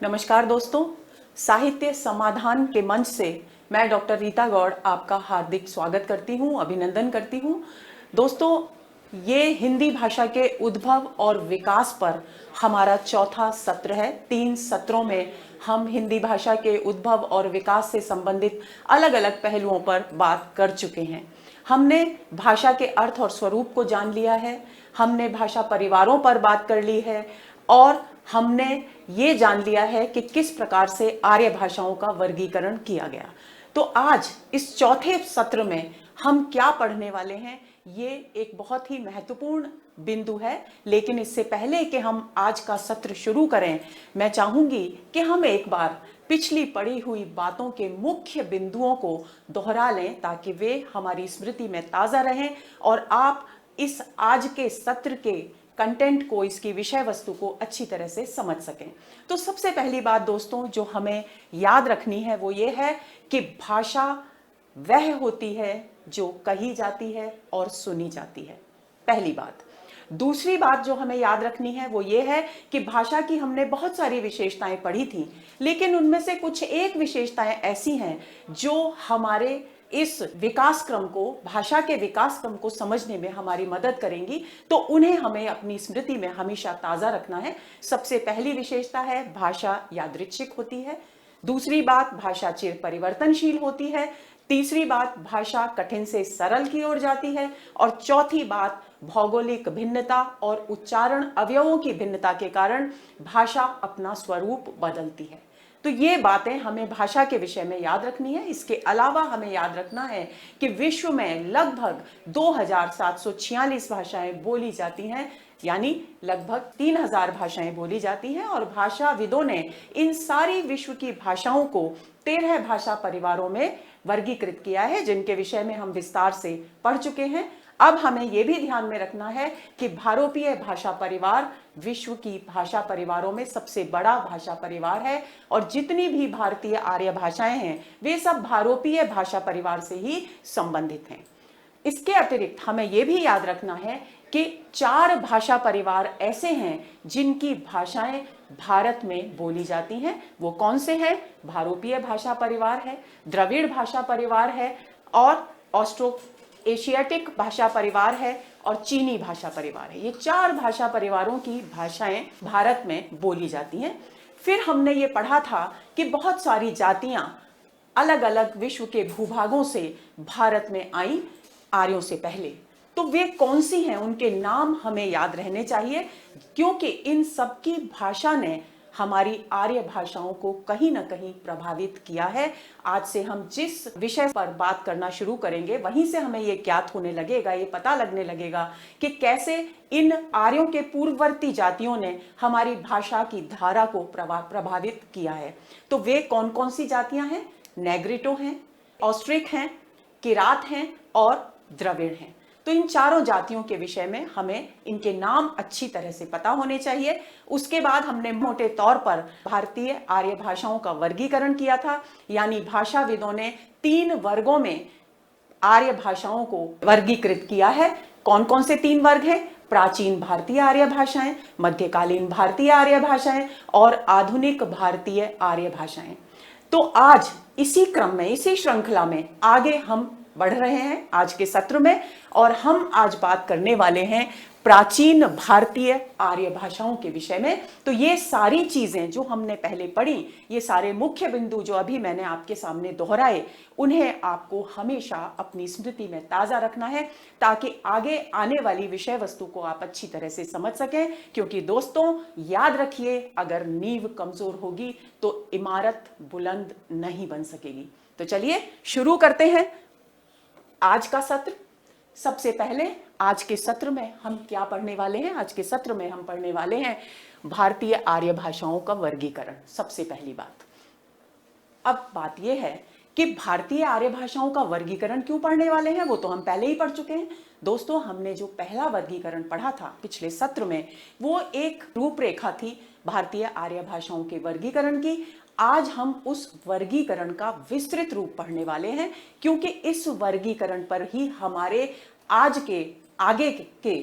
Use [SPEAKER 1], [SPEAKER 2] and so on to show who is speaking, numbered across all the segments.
[SPEAKER 1] नमस्कार दोस्तों, साहित्य समाधान के मंच से मैं डॉक्टर रीता गौड़ आपका हार्दिक स्वागत करती हूँ, अभिनंदन करती हूँ। दोस्तों, ये हिंदी भाषा के उद्भव और विकास पर हमारा चौथा सत्र है। 3 सत्रों में हम हिंदी भाषा के उद्भव और विकास से संबंधित अलग अलग पहलुओं पर बात कर चुके हैं। हमने भाषा के अर्थ और स्वरूप को जान लिया है, हमने भाषा परिवारों पर बात कर ली है और हमने ये जान लिया है कि किस प्रकार से आर्य भाषाओं का वर्गीकरण किया गया। तो आज इस चौथे सत्र में हम क्या पढ़ने वाले हैं, ये एक बहुत ही महत्वपूर्ण बिंदु है। लेकिन इससे पहले कि हम आज का सत्र शुरू करें, मैं चाहूंगी कि हम एक बार पिछली पढ़ी हुई बातों के मुख्य बिंदुओं को दोहरा लें ताकि वे हमारी स्मृति में ताजा रहें और आप इस आज के सत्र के कंटेंट को, इसकी विषय वस्तु को अच्छी तरह से समझ सकें। तो सबसे पहली बात दोस्तों जो हमें याद रखनी है वो ये है कि भाषा वह होती है जो कही जाती है और सुनी जाती है, पहली बात। दूसरी बात जो हमें याद रखनी है वो ये है कि भाषा की हमने बहुत सारी विशेषताएं पढ़ी थी, लेकिन उनमें से कुछ एक विशेषताएं ऐसी हैं जो हमारे इस विकास क्रम को, भाषा के विकास क्रम को समझने में हमारी मदद करेंगी। तो उन्हें हमें अपनी स्मृति में हमेशा ताजा रखना है। सबसे पहली विशेषता है भाषा यादृच्छिक होती है। दूसरी बात, भाषा चिर परिवर्तनशील होती है। तीसरी बात, भाषा कठिन से सरल की ओर जाती है। और चौथी बात, भौगोलिक भिन्नता और उच्चारण अवयवों की भिन्नता के कारण भाषा अपना स्वरूप बदलती है। तो ये बातें हमें भाषा के विषय में याद रखनी है। इसके अलावा हमें याद रखना है कि विश्व में लगभग 2746 भाषाएं बोली जाती हैं, यानी लगभग 3000 भाषाएं बोली जाती हैं। और भाषाविदों ने इन सारी विश्व की भाषाओं को 13 भाषा परिवारों में वर्गीकृत किया है, जिनके विषय में हम विस्तार से पढ़ चुके हैं। अब हमें यह भी ध्यान में रखना है कि भारोपीय भाषा परिवार विश्व की भाषा परिवारों में सबसे बड़ा भाषा परिवार है और जितनी भी भारतीय आर्य भाषाएं हैं वे सब भारोपीय भाषा परिवार से ही संबंधित हैं। इसके अतिरिक्त हमें यह भी याद रखना है कि 4 भाषा परिवार ऐसे हैं जिनकी भाषाएं भारत में बोली जाती हैं। वो कौन से हैं? भारोपीय भाषा परिवार है, द्रविड़ भाषा परिवार है और ऑस्ट्रो एशियाटिक भाषा परिवार है और चीनी भाषा परिवार है। ये 4 भाषा परिवारों की भाषाएं भारत में बोली जाती हैं। फिर हमने ये पढ़ा था कि बहुत सारी जातियां अलग अलग विश्व के भूभागों से भारत में आई आर्यों से पहले। तो वे कौन सी हैं, उनके नाम हमें याद रहने चाहिए, क्योंकि इन सब की भाषा ने हमारी आर्य भाषाओं को कहीं ना कहीं प्रभावित किया है। आज से हम जिस विषय पर बात करना शुरू करेंगे वहीं से हमें ये ज्ञात होने लगेगा, ये पता लगने लगेगा कि कैसे इन आर्यों के पूर्ववर्ती जातियों ने हमारी भाषा की धारा को प्रभावित किया है। तो वे कौन कौन सी जातियां हैं? नेग्रिटो हैं, ऑस्ट्रिक हैं, किरात हैं और द्रविड़ हैं। तो इन चारों जातियों के विषय में हमें इनके नाम अच्छी तरह से पता होने चाहिए। उसके बाद हमने मोटे तौर पर भारतीय आर्य भाषाओं का वर्गीकरण किया था, यानी भाषाविदों ने 3 वर्गों में आर्य भाषाओं को वर्गीकृत किया है। कौन कौन से 3 वर्ग हैं? प्राचीन भारतीय आर्य भाषाएं, मध्यकालीन भारतीय आर्य भाषाएं और आधुनिक भारतीय आर्य भाषाएं। तो आज इसी क्रम में, इसी श्रृंखला में आगे हम बढ़ रहे हैं आज के सत्र में, और हम आज बात करने वाले हैं प्राचीन भारतीय आर्य भाषाओं के विषय में। तो ये सारी चीजें जो हमने पहले पढ़ी, ये सारे मुख्य बिंदु जो अभी मैंने आपके सामने दोहराए, उन्हें आपको हमेशा अपनी स्मृति में ताजा रखना है ताकि आगे आने वाली विषय वस्तु को आप अच्छी तरह से समझ सकें। क्योंकि दोस्तों याद रखिए, अगर नींव कमजोर होगी तो इमारत बुलंद नहीं बन सकेगी। तो चलिए शुरू करते हैं आज का सत्र। सबसे पहले आज के सत्र में हम क्या पढ़ने वाले हैं? आज के सत्र में हम पढ़ने वाले हैं भारतीय आर्य भाषाओं का वर्गीकरण। सबसे पहली बात, अब बात यह है कि भारतीय आर्य भाषाओं का वर्गीकरण क्यों पढ़ने वाले हैं, वो तो हम पहले ही पढ़ चुके हैं। दोस्तों, हमने जो पहला वर्गीकरण पढ़ा था पिछले सत्र में, वो एक रूपरेखा थी भारतीय आर्य भाषाओं के वर्गीकरण की। आज हम उस वर्गीकरण का विस्तृत रूप पढ़ने वाले हैं, क्योंकि इस वर्गीकरण पर ही हमारे आज के आगे के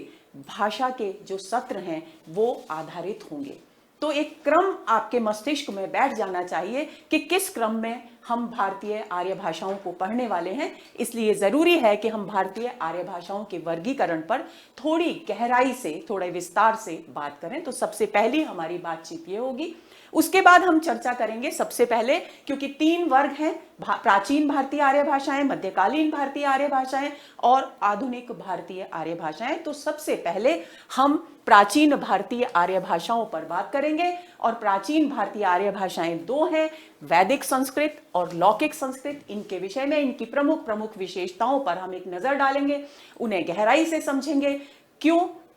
[SPEAKER 1] भाषा के जो सत्र हैं वो आधारित होंगे। तो एक क्रम आपके मस्तिष्क में बैठ जाना चाहिए कि किस क्रम में हम भारतीय आर्य भाषाओं को पढ़ने वाले हैं। इसलिए जरूरी है कि हम भारतीय आर्य भाषाओं के वर्गीकरण पर थोड़ी गहराई से, थोड़े विस्तार से बात करें। तो सबसे पहली हमारी बातचीत ये होगी, उसके बाद हम चर्चा करेंगे सबसे पहले, क्योंकि 3 वर्ग हैं, प्राचीन भारतीय आर्य भाषाएं, मध्यकालीन भारतीय आर्य भाषाएं और आधुनिक भारतीय आर्य भाषाएं। तो सबसे पहले हम प्राचीन भारतीय आर्य भाषाओं पर बात करेंगे। और प्राचीन भारतीय आर्य भाषाएं 2 हैं, वैदिक संस्कृत और लौकिक संस्कृत। इनके विषय में, इनकी प्रमुख प्रमुख विशेषताओं पर हम एक नजर डालेंगे, उन्हें गहराई से समझेंगे।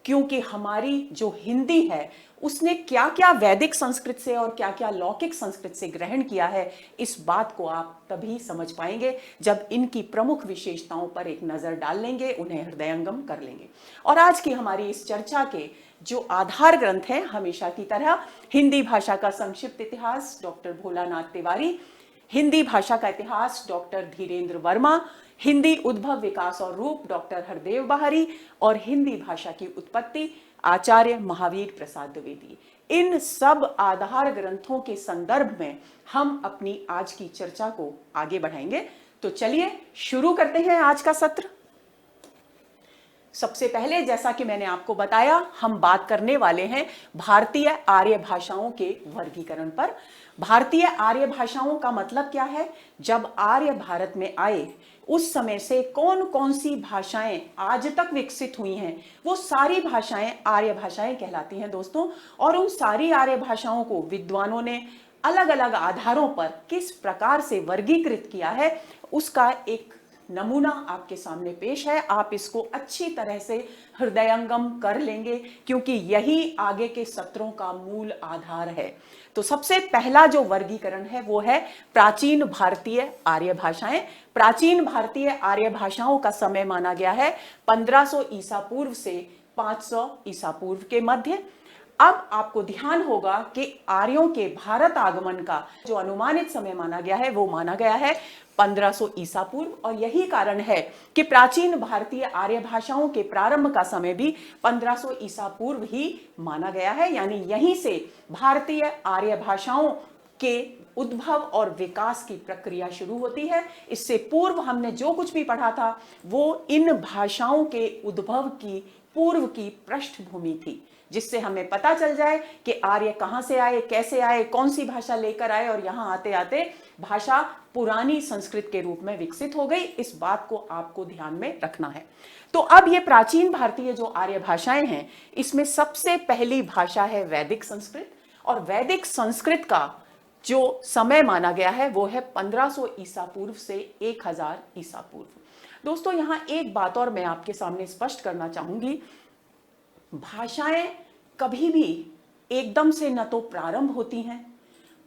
[SPEAKER 1] क्योंकि हमारी जो हिंदी है उसने क्या क्या वैदिक संस्कृत से और क्या क्या लौकिक संस्कृत से ग्रहण किया है, इस बात को आप तभी समझ पाएंगे जब इनकी प्रमुख विशेषताओं पर एक नजर डाल लेंगे, उन्हें हृदयंगम कर लेंगे। और आज की हमारी इस चर्चा के जो आधार ग्रंथ है, हमेशा की तरह हिंदी भाषा का संक्षिप्त इतिहास डॉक्टर भोलानाथ तिवारी, हिंदी भाषा का इतिहास डॉक्टर धीरेन्द्र वर्मा, हिंदी उद्भव विकास और रूप डॉक्टर हरदेव बहारी और हिंदी भाषा की उत्पत्ति आचार्य महावीर प्रसाद द्विवेदी। इन सब आधार ग्रंथों के संदर्भ में हम अपनी आज की चर्चा को आगे बढ़ाएंगे। तो चलिए शुरू करते हैं आज का सत्र। सबसे पहले, जैसा कि मैंने आपको बताया, हम बात करने वाले हैं भारतीय आर्य भाषाओं के वर्गीकरण पर। भारतीय आर्य भाषाओं का मतलब क्या है? जब आर्य भारत में आए उस समय से कौन कौन सी भाषाएं आज तक विकसित हुई हैं, वो सारी भाषाएं आर्य भाषाएं कहलाती हैं दोस्तों। और उन सारी आर्य भाषाओं को विद्वानों ने अलग अलग आधारों पर किस प्रकार से वर्गीकृत किया है, उसका एक नमूना आपके सामने पेश है। आप इसको अच्छी तरह से हृदयंगम कर लेंगे, क्योंकि यही आगे के सत्रों का मूल आधार है। तो सबसे पहला जो वर्गीकरण है वो है प्राचीन भारतीय आर्य भाषाएं। प्राचीन भारतीय आर्य भाषाओं का समय माना गया है 1500 ईसा पूर्व से 500 ईसा पूर्व के मध्य। अब आपको ध्यान होगा कि आर्यों के भारत आगमन का जो अनुमानित समय माना गया है वो माना गया है 1500 ईसा पूर्व। और यही कारण है कि प्राचीन भारतीय आर्य भाषाओं के प्रारंभ का समय भी 1500 ईसा पूर्व ही माना गया है। यानी यहीं से भारतीय आर्य भाषाओं के उद्भव और विकास की प्रक्रिया शुरू होती है। इससे पूर्व हमने जो कुछ भी पढ़ा था वो इन भाषाओं के उद्भव की पूर्व की पृष्ठभूमि थी, जिससे हमें पता चल जाए कि आर्य कहां से आए, कैसे आए, कौन सी भाषा लेकर आए और यहां आते आते भाषा पुरानी संस्कृत के रूप में विकसित हो गई। इस बात को आपको ध्यान में रखना है। तो अब ये प्राचीन भारतीय जो आर्य भाषाएं हैं, इसमें सबसे पहली भाषा है वैदिक संस्कृत। और वैदिक संस्कृत का जो समय माना गया है वो है 1500 ईसा पूर्व से 1000 ईसा पूर्व। दोस्तों, यहां एक बात और मैं आपके सामने स्पष्ट करना चाहूंगी, भाषाएं कभी भी एकदम से न तो प्रारंभ होती हैं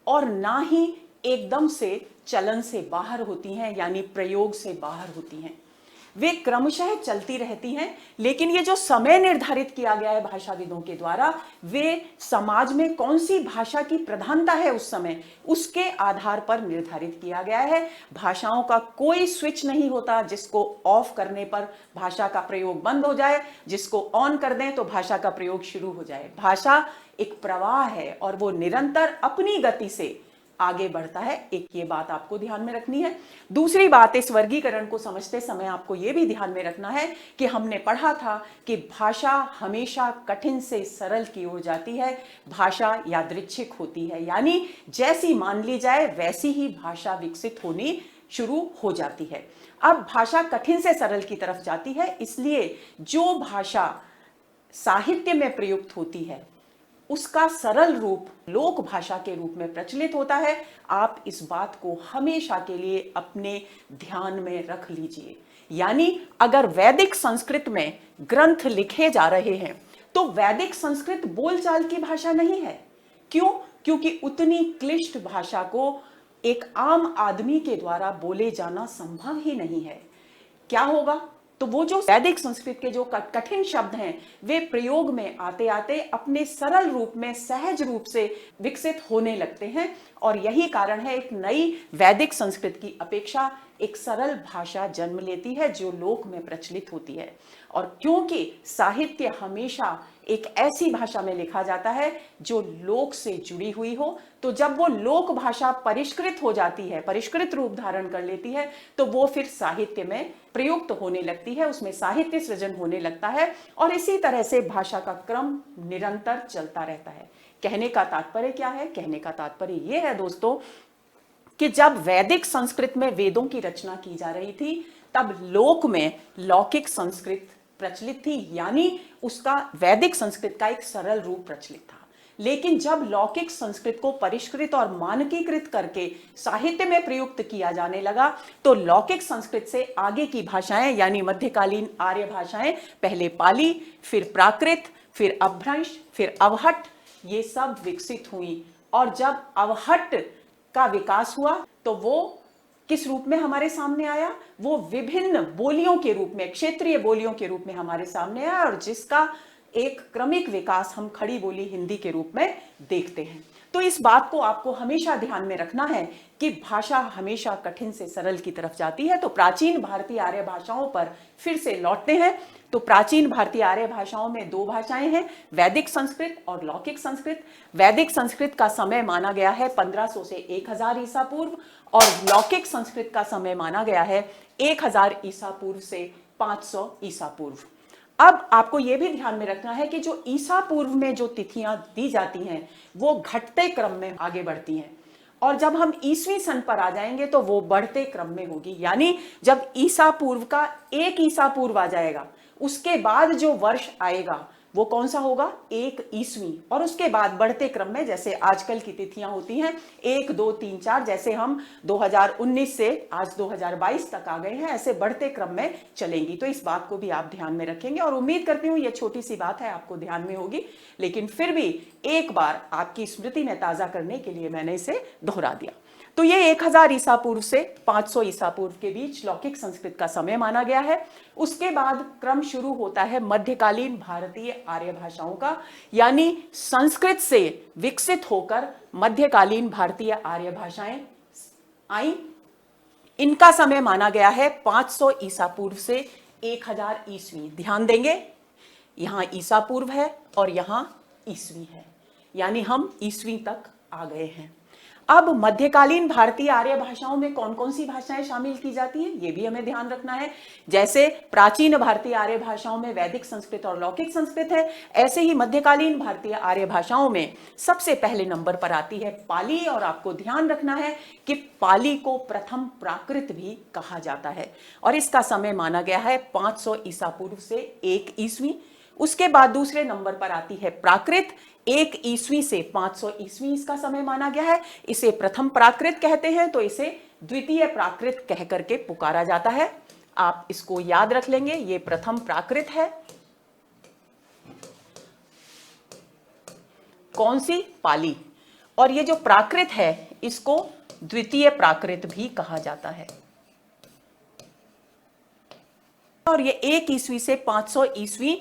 [SPEAKER 1] और ना ही एकदम से चलन से बाहर होती हैं, यानी प्रयोग से बाहर होती हैं। वे क्रमशः चलती रहती हैं, लेकिन ये जो समय निर्धारित किया गया है भाषाविदों के द्वारा, वे समाज में कौन सी भाषा की प्रधानता है उस समय, उसके आधार पर निर्धारित किया गया है। भाषाओं का कोई स्विच नहीं होता जिसको ऑफ करने पर भाषा का प्रयोग बंद हो जाए, जिसको ऑन कर दें तो भाषा का प्रयोग शुरू हो जाए। भाषा एक प्रवाह है और वो निरंतर अपनी गति से आगे बढ़ता है। एक ये बात आपको ध्यान में रखनी है। दूसरी बात, इस वर्गीकरण को समझते समय आपको ये भी ध्यान में रखना है कि हमने पढ़ा था कि भाषा हमेशा कठिन से सरल की ओर जाती है। भाषा यादृच्छिक होती है, यानी जैसी मान ली जाए वैसी ही भाषा विकसित होनी शुरू हो जाती है। अब भाषा कठिन से सरल की तरफ जाती है, इसलिए जो भाषा साहित्य में प्रयुक्त होती है उसका सरल रूप लोक भाषा के रूप में प्रचलित होता है। आप इस बात को हमेशा के लिए अपने ध्यान में रख लीजिए। यानी अगर वैदिक संस्कृत में ग्रंथ लिखे जा रहे हैं तो वैदिक संस्कृत बोलचाल की भाषा नहीं है। क्यों? क्योंकि उतनी क्लिष्ट भाषा को एक आम आदमी के द्वारा बोले जाना संभव ही नहीं है। क्या होगा? तो वो जो वैदिक संस्कृत के जो कठिन शब्द हैं वे प्रयोग में आते आते अपने सरल रूप में सहज रूप से विकसित होने लगते हैं। और यही कारण है एक नई वैदिक संस्कृत की अपेक्षा एक सरल भाषा जन्म लेती है जो लोक में प्रचलित होती है। और क्योंकि साहित्य हमेशा एक ऐसी भाषा में लिखा जाता है जो लोक से जुड़ी हुई हो, तो जब वो लोक भाषा परिष्कृत हो जाती है, परिष्कृत रूप धारण कर लेती है, तो वो फिर साहित्य में प्रयुक्त होने लगती है, उसमें साहित्य सृजन होने लगता है। और इसी तरह से भाषा का क्रम निरंतर चलता रहता है। कहने का तात्पर्य क्या है? कहने का तात्पर्य यह है दोस्तों कि जब वैदिक संस्कृत में वेदों की रचना की जा रही थी, तब लोक में लौकिक संस्कृत प्रचलित थी, यानी उसका वैदिक संस्कृत का एक सरल रूप प्रचलित था। लेकिन जब लौकिक संस्कृत को परिष्कृत और मानकीकृत करके साहित्य में प्रयुक्त किया जाने लगा, तो लौकिक संस्कृत से आगे की भाषाएं यानी मध्यकालीन आर्य भाषाएं, पहले पाली, फिर प्राकृत, फिर अपभ्रंश, फिर अवहट्ट, ये सब विकसित हुई। और जब अवहट्ट का विकास हुआ तो वो किस रूप में हमारे सामने आया? वो विभिन्न बोलियों के रूप में, क्षेत्रीय बोलियों के रूप में हमारे सामने आया, और जिसका एक क्रमिक विकास हम खड़ी बोली हिंदी के रूप में देखते हैं। तो इस बात को आपको हमेशा ध्यान में रखना है कि भाषा हमेशा कठिन से सरल की तरफ जाती है। तो प्राचीन भारतीय आर्य भाषाओं पर फिर से लौटते हैं। तो प्राचीन भारतीय आर्य भाषाओं में दो भाषाएं हैं, वैदिक संस्कृत और लौकिक संस्कृत। वैदिक संस्कृत का समय माना गया है 1500 से 1000 ईसा पूर्व, और लौकिक संस्कृत का समय माना गया है 1000 ईसा पूर्व से 500 ईसा पूर्व। अब आपको यह भी ध्यान में रखना है कि जो ईसा पूर्व में जो तिथियां दी जाती हैं वो घटते क्रम में आगे बढ़ती हैं, और जब हम ईसवी सन पर आ जाएंगे तो वो बढ़ते क्रम में होगी। यानी जब ईसा पूर्व का 1 ईसा पूर्व आ जाएगा, उसके बाद जो वर्ष आएगा वो कौन सा होगा? 1 ईस्वी। और उसके बाद बढ़ते क्रम में, जैसे आजकल की तिथियां होती हैं 1, 2, 3, 4, जैसे हम 2019 से आज 2022 तक आ गए हैं, ऐसे बढ़ते क्रम में चलेंगी। तो इस बात को भी आप ध्यान में रखेंगे, और उम्मीद करती हूँ ये छोटी सी बात है, आपको ध्यान में होगी, लेकिन फिर भी एक बार आपकी स्मृति में ताजा करने के लिए मैंने इसे दोहरा दिया। तो ये 1000 ईसा पूर्व से 500 ईसा पूर्व के बीच लौकिक संस्कृत का समय माना गया है। उसके बाद क्रम शुरू होता है मध्यकालीन भारतीय आर्य भाषाओं का, यानी संस्कृत से विकसित होकर मध्यकालीन भारतीय आर्य भाषाएं आई। इनका समय माना गया है 500 ईसा पूर्व से 1000 ईस्वी। ध्यान देंगे, यहां ईसा पूर्व है और यहां ईस्वी है, यानी हम ईस्वी तक आ गए हैं। अब मध्यकालीन भारतीय आर्य भाषाओं में कौन कौन सी भाषाएं शामिल की जाती हैं, ये भी हमें ध्यान रखना है। जैसे प्राचीन भारतीय आर्य भाषाओं में वैदिक संस्कृत और लौकिक संस्कृत है, ऐसे ही मध्यकालीन भारतीय आर्य भाषाओं में सबसे पहले नंबर पर आती है पाली। और आपको ध्यान रखना है कि पाली को प्रथम प्राकृत भी कहा जाता है, और इसका समय माना गया है 500 ईसा पूर्व से 1 ईस्वी। उसके बाद दूसरे नंबर पर आती है प्राकृत, 1 ईस्वी से 500 ईस्वी इसका समय माना गया है। इसे प्रथम प्राकृत कहते हैं, तो इसे द्वितीय प्राकृत कह करके पुकारा जाता है। आप इसको याद रख लेंगे, ये प्रथम प्राकृत है। कौन सी? पाली। और ये जो प्राकृत है इसको द्वितीय प्राकृत भी कहा जाता है। और ये 1 ईस्वी से 500 ईस्वी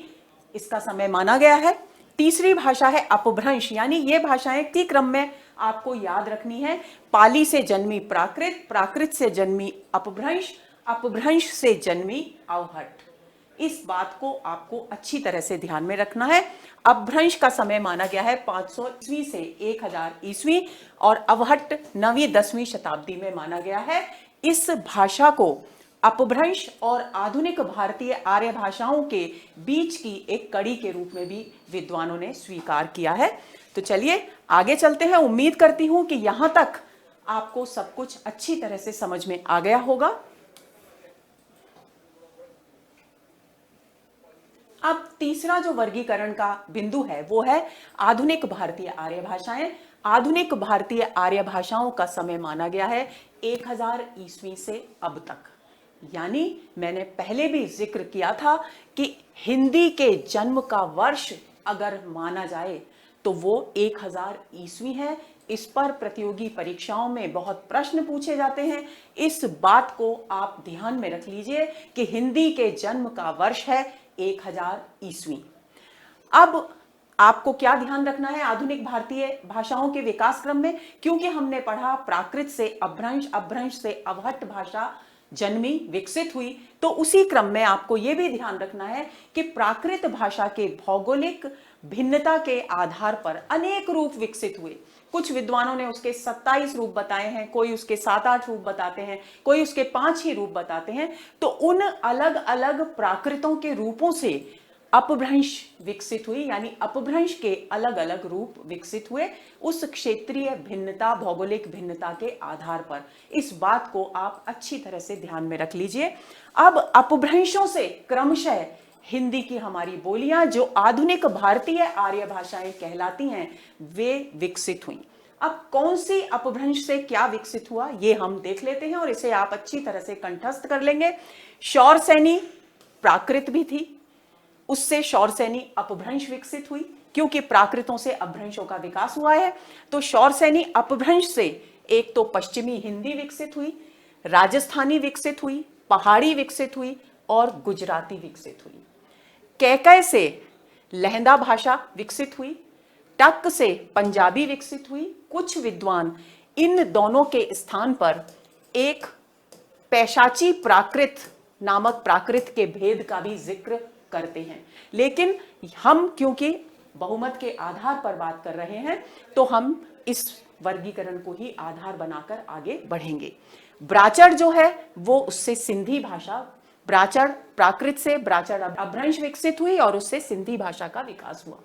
[SPEAKER 1] इसका समय माना गया है। तीसरी भाषा है अपभ्रंश, यानी ये भाषाएं की क्रम में आपको याद रखनी है। पाली से जन्मी प्राकृत, प्राकृत से जन्मी अपभ्रंश, अपभ्रंश से जन्मी अवहट्ट। इस बात को आपको अच्छी तरह से ध्यान में रखना है। अपभ्रंश का समय माना गया है 500 ईस्वी से 1000 ईस्वी, और अवहट्ट 9वीं 10वीं शताब्दी में माना गया है। इस भाषा को अपभ्रंश और आधुनिक भारतीय आर्य भाषाओं के बीच की एक कड़ी के रूप में भी विद्वानों ने स्वीकार किया है। तो चलिए आगे चलते हैं। उम्मीद करती हूं कि यहां तक आपको सब कुछ अच्छी तरह से समझ में आ गया होगा। अब तीसरा जो वर्गीकरण का बिंदु है वो है आधुनिक भारतीय आर्य भाषाएं। आधुनिक भारतीय आर्य भाषाओं का समय माना गया है 1000 ईस्वी से अब तक। यानी मैंने पहले भी जिक्र किया था कि हिंदी के जन्म का वर्ष अगर माना जाए तो वो 1000 ईस्वी है। इस पर प्रतियोगी परीक्षाओं में बहुत प्रश्न पूछे जाते हैं। इस बात को आप ध्यान में रख लीजिए कि हिंदी के जन्म का वर्ष है 1000 ईस्वी। अब आपको क्या ध्यान रखना है आधुनिक भारतीय भाषाओं के विकास क्रम में, क्योंकि हमने पढ़ा प्राकृत से अपभ्रंश, अपभ्रंश से अवहट्ट भाषा जन्मी, विकसित हुई, तो उसी क्रम में आपको यह भी ध्यान रखना है कि प्राकृत भाषा के भौगोलिक भिन्नता के आधार पर अनेक रूप विकसित हुए। कुछ विद्वानों ने उसके 27 रूप बताए हैं, कोई उसके 7-8 रूप बताते हैं, कोई उसके 5 ही रूप बताते हैं। तो उन अलग अलग प्राकृतों के रूपों से अपभ्रंश विकसित हुई, यानी अपभ्रंश के अलग अलग रूप विकसित हुए उस क्षेत्रीय भिन्नता, भौगोलिक भिन्नता के आधार पर। इस बात को आप अच्छी तरह से ध्यान में रख लीजिए। अब अपभ्रंशों से क्रमशः हिंदी की हमारी बोलियां जो आधुनिक भारतीय आर्य भाषाएं कहलाती हैं, वे विकसित हुई। अब कौन सी अपभ्रंश से क्या विकसित हुआ ये हम देख लेते हैं और इसे आप अच्छी तरह से कंठस्थ कर लेंगे। शौरसेनी प्राकृत भी थी, उससे शौरसेनी अपभ्रंश विकसित हुई, क्योंकि प्राकृतों से अपभ्रंशों का विकास हुआ है। तो शौरसेनी अपभ्रंश से एक तो पश्चिमी हिंदी विकसित हुई, राजस्थानी विकसित हुई, पहाड़ी विकसित हुई और गुजराती विकसित हुई। कैकय से लहंदा भाषा विकसित हुई, टक से पंजाबी विकसित हुई। कुछ विद्वान इन दोनों के स्थान पर एक पैशाची प्राकृत नामक प्राकृत के भेद का भी जिक्र करते हैं, लेकिन हम क्योंकि बहुमत के आधार पर बात कर रहे हैं तो हम इस वर्गीकरण को ही आधार बनाकर आगे बढ़ेंगे। ब्राचर जो है वो उससे सिंधी भाषा, ब्राचर प्राकृत से ब्राचर अपभ्रंश विकसित हुई और उससे सिंधी भाषा का विकास हुआ।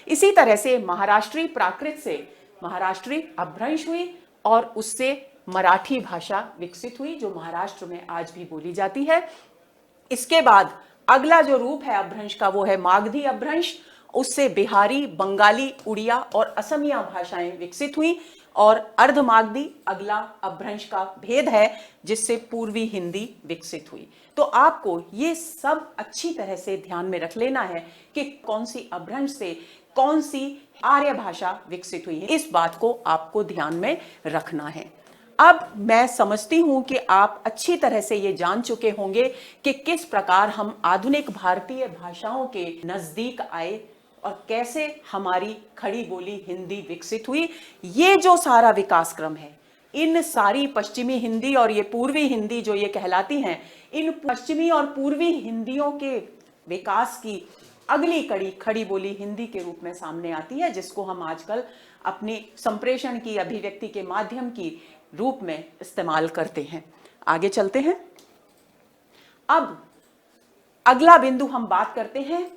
[SPEAKER 1] इसी तरह से महाराष्ट्री प्राकृत से महाराष्ट्री अपभ्रंश हुई और उससे मराठी भाषा विकसित हुई जो महाराष्ट्र में आज भी बोली जाती है। इसके बाद अगला जो रूप है अपभ्रंश का वो है मागधी अपभ्रंश, उससे बिहारी, बंगाली, उड़िया और असमिया भाषाएं विकसित हुई। और अर्धमागधी अगला अपभ्रंश का भेद है जिससे पूर्वी हिंदी विकसित हुई। तो आपको ये सब अच्छी तरह से ध्यान में रख लेना है कि कौन सी अपभ्रंश से कौन सी आर्य भाषा विकसित हुई है, इस बात को आपको ध्यान में रखना है। अब मैं समझती हूं कि आप अच्छी तरह से ये जान चुके होंगे कि किस प्रकार हम आधुनिक भारतीय भाषाओं के नजदीक आए और कैसे हमारी खड़ी बोली हिंदी विकसित हुई। ये जो सारा विकास क्रम है, इन सारी पश्चिमी हिंदी और ये पूर्वी हिंदी जो ये कहलाती हैं, इन पश्चिमी और पूर्वी हिंदियों के विकास की अगली कड़ी खड़ी बोली हिंदी के रूप में सामने आती है, जिसको हम आजकल अपनी संप्रेषण की, अभिव्यक्ति के माध्यम की रूप में इस्तेमाल करते हैं। आगे चलते हैं। अब अगला बिंदु हम बात करते हैं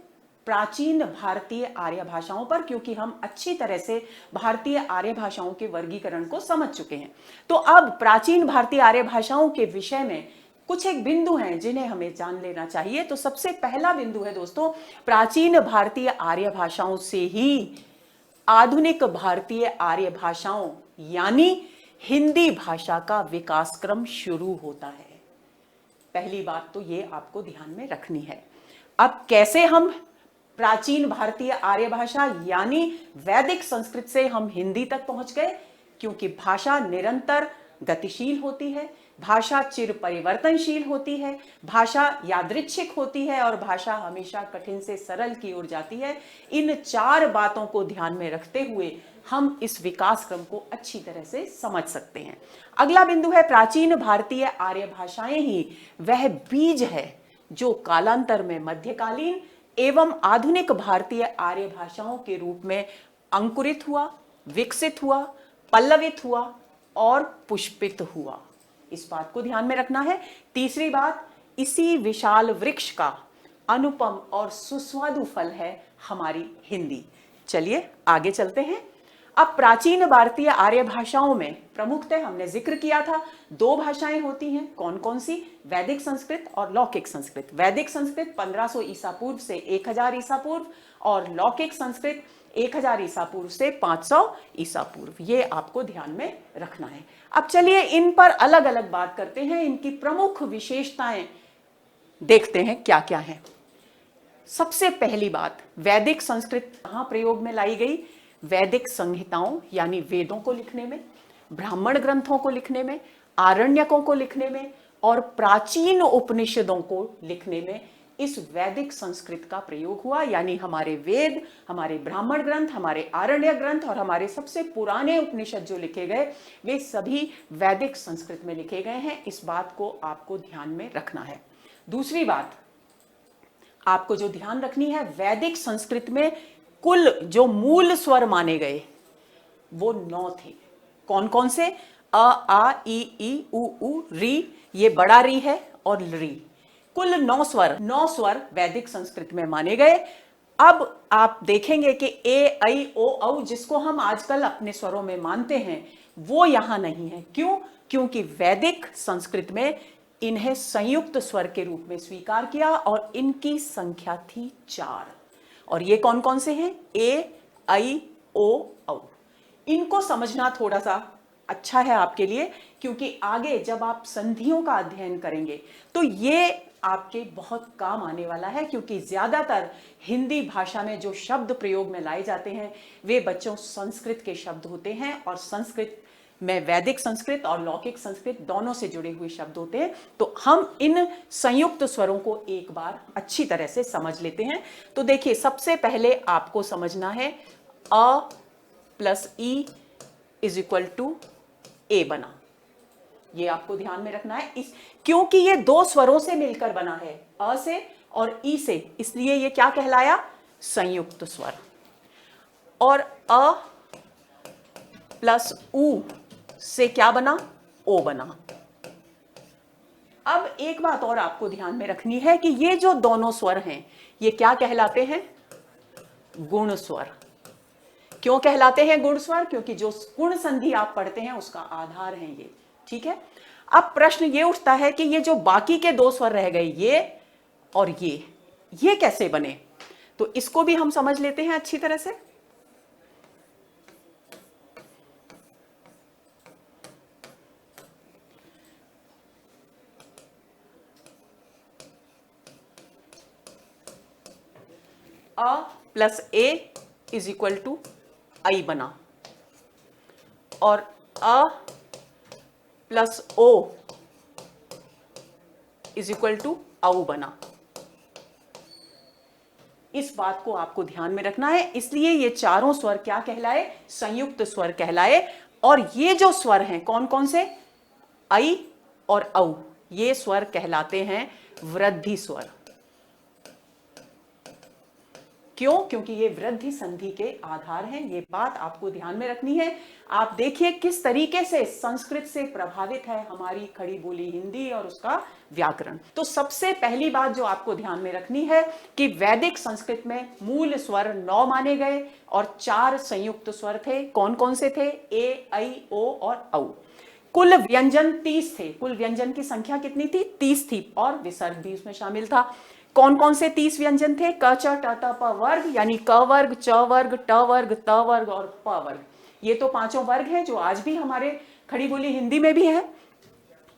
[SPEAKER 1] प्राचीन भारतीय आर्य भाषाओं पर, क्योंकि हम अच्छी तरह से भारतीय आर्य भाषाओं के वर्गीकरण को समझ चुके हैं। तो अब प्राचीन भारतीय आर्य भाषाओं के विषय में कुछ एक बिंदु हैं जिन्हें हमें जान लेना चाहिए। तो सबसे पहला बिंदु है दोस्तों, प्राचीन भारतीय आर्य भाषाओं से ही आधुनिक भारतीय आर्य भाषाओं यानी हिंदी भाषा का विकास क्रम शुरू होता है। पहली बात तो ये आपको ध्यान में रखनी है। अब कैसे हम प्राचीन भारतीय आर्य भाषा यानी वैदिक संस्कृत से हम हिंदी तक पहुंच गए, क्योंकि भाषा निरंतर गतिशील होती है, भाषा चिर परिवर्तनशील होती है, भाषा यादृच्छिक होती है और भाषा हमेशा कठिन से सरल की ओर जाती है। इन चार बातों को ध्यान में रखते हुए हम इस विकास क्रम को अच्छी तरह से समझ सकते हैं। अगला बिंदु है प्राचीन भारतीय आर्य भाषाएं ही वह बीज है जो कालांतर में मध्यकालीन एवं आधुनिक भारतीय आर्य भाषाओं के रूप में अंकुरित हुआ, विकसित हुआ, पल्लवित हुआ और पुष्पित हुआ। इस बात को ध्यान में रखना है। तीसरी बात, इसी विशाल वृक्ष का अनुपम और सुस्वादु फल है हमारी हिंदी। चलिए आगे चलते हैं। अब प्राचीन भारतीय आर्य भाषाओं में प्रमुखतः हमने जिक्र किया था दो भाषाएं होती हैं। कौन कौन सी? वैदिक संस्कृत और लौकिक संस्कृत। वैदिक संस्कृत 1500 ईसा पूर्व से 1000 ईसा पूर्व और लौकिक संस्कृत 1000 ईसा पूर्व से 500 ईसा पूर्व। ये आपको ध्यान में रखना है। अब चलिए इन पर अलग अलग बात करते हैं, इनकी प्रमुख विशेषताएं देखते हैं क्या क्या है। सबसे पहली बात, वैदिक संस्कृत कहां प्रयोग में लाई गई? वैदिक संहिताओं यानी वेदों को लिखने में, ब्राह्मण ग्रंथों को लिखने में, आरण्यकों को लिखने में और प्राचीन उपनिषदों को लिखने में इस वैदिक संस्कृत का प्रयोग हुआ, यानी हमारे वेद, हमारे ब्राह्मण ग्रंथ, हमारे आरण्य ग्रंथ और हमारे सबसे पुराने उपनिषद जो लिखे गए वे सभी वैदिक संस्कृत में लिखे गए हैं। इस बात को आपको ध्यान में रखना है। दूसरी बात आपको जो ध्यान रखनी है, वैदिक संस्कृत में कुल जो मूल स्वर माने गए वो 9 थे। कौन कौन से? अ, आ, ई, उ, री, ये बड़ा री है, और री। कुल 9 स्वर, 9 स्वर वैदिक संस्कृत में माने गए। अब आप देखेंगे कि ए, ऐ, ओ, औ जिसको हम आजकल अपने स्वरों में मानते हैं वो यहां नहीं है। क्यों? क्योंकि वैदिक संस्कृत में इन्हें संयुक्त स्वर के रूप में स्वीकार किया और इनकी संख्या थी 4। और ये कौन कौन से हैं? ए, ऐ, ओ, औ। इनको समझना थोड़ा सा अच्छा है आपके लिए, क्योंकि आगे जब आप संधियों का अध्ययन करेंगे तो ये आपके बहुत काम आने वाला है। क्योंकि ज्यादातर हिंदी भाषा में जो शब्द प्रयोग में लाए जाते हैं वे बच्चों संस्कृत के शब्द होते हैं, और संस्कृत में वैदिक संस्कृत और लौकिक संस्कृत दोनों से जुड़े हुए शब्द होते हैं। तो हम इन संयुक्त स्वरों को एक बार अच्छी तरह से समझ लेते हैं। तो देखिए, सबसे पहले आपको समझना है अ प्लस ई इज इक्वल टू ए बना। ये आपको ध्यान में रखना है, क्योंकि ये 2 स्वरों से मिलकर बना है, अ से और ई से, इसलिए ये क्या कहलाया? संयुक्त स्वर। और अ प्लस उ से क्या बना? ओ बना। अब एक बात और आपको ध्यान में रखनी है कि ये जो दोनों स्वर हैं ये क्या कहलाते हैं? गुण स्वर। क्यों कहलाते हैं गुण स्वर? क्योंकि जो गुण संधि आप पढ़ते हैं उसका आधार है ये। ठीक है। अब प्रश्न ये उठता है कि ये जो बाकी के 2 स्वर रह गए, ये और ये कैसे बने? तो इसको भी हम समझ लेते हैं अच्छी तरह से। अ प्लस ए इज इक्वल टू आई बना, और अ प्लस ओ इज इक्वल टू औ बना। इस बात को आपको ध्यान में रखना है, इसलिए ये चारों स्वर क्या कहलाए? संयुक्त स्वर कहलाए। और ये जो स्वर हैं कौन कौन से? ऐ और औ, ये स्वर कहलाते हैं वृद्धि स्वर। क्यों? क्योंकि ये वृद्धि संधि के आधार हैं। ये बात आपको ध्यान में रखनी है। आप देखिए किस तरीके से संस्कृत से प्रभावित है हमारी खड़ी बोली हिंदी और उसका व्याकरण। तो सबसे पहली बात जो आपको ध्यान में रखनी है कि वैदिक संस्कृत में मूल स्वर 9 माने गए और 4 संयुक्त स्वर थे। कौन कौन से थे? ए, ऐ, ओ और औ। कुल व्यंजन 30 थे। कुल व्यंजन की संख्या कितनी थी? 30 थी, और विसर्ग भी उसमें शामिल था। कौन कौन से 30 व्यंजन थे? क, च, ट, त, प वर्ग, यानी क वर्ग, च वर्ग, ट वर्ग, त वर्ग और प वर्ग। ये तो 5 वर्ग हैं जो आज भी हमारे खड़ी बोली हिंदी में भी है।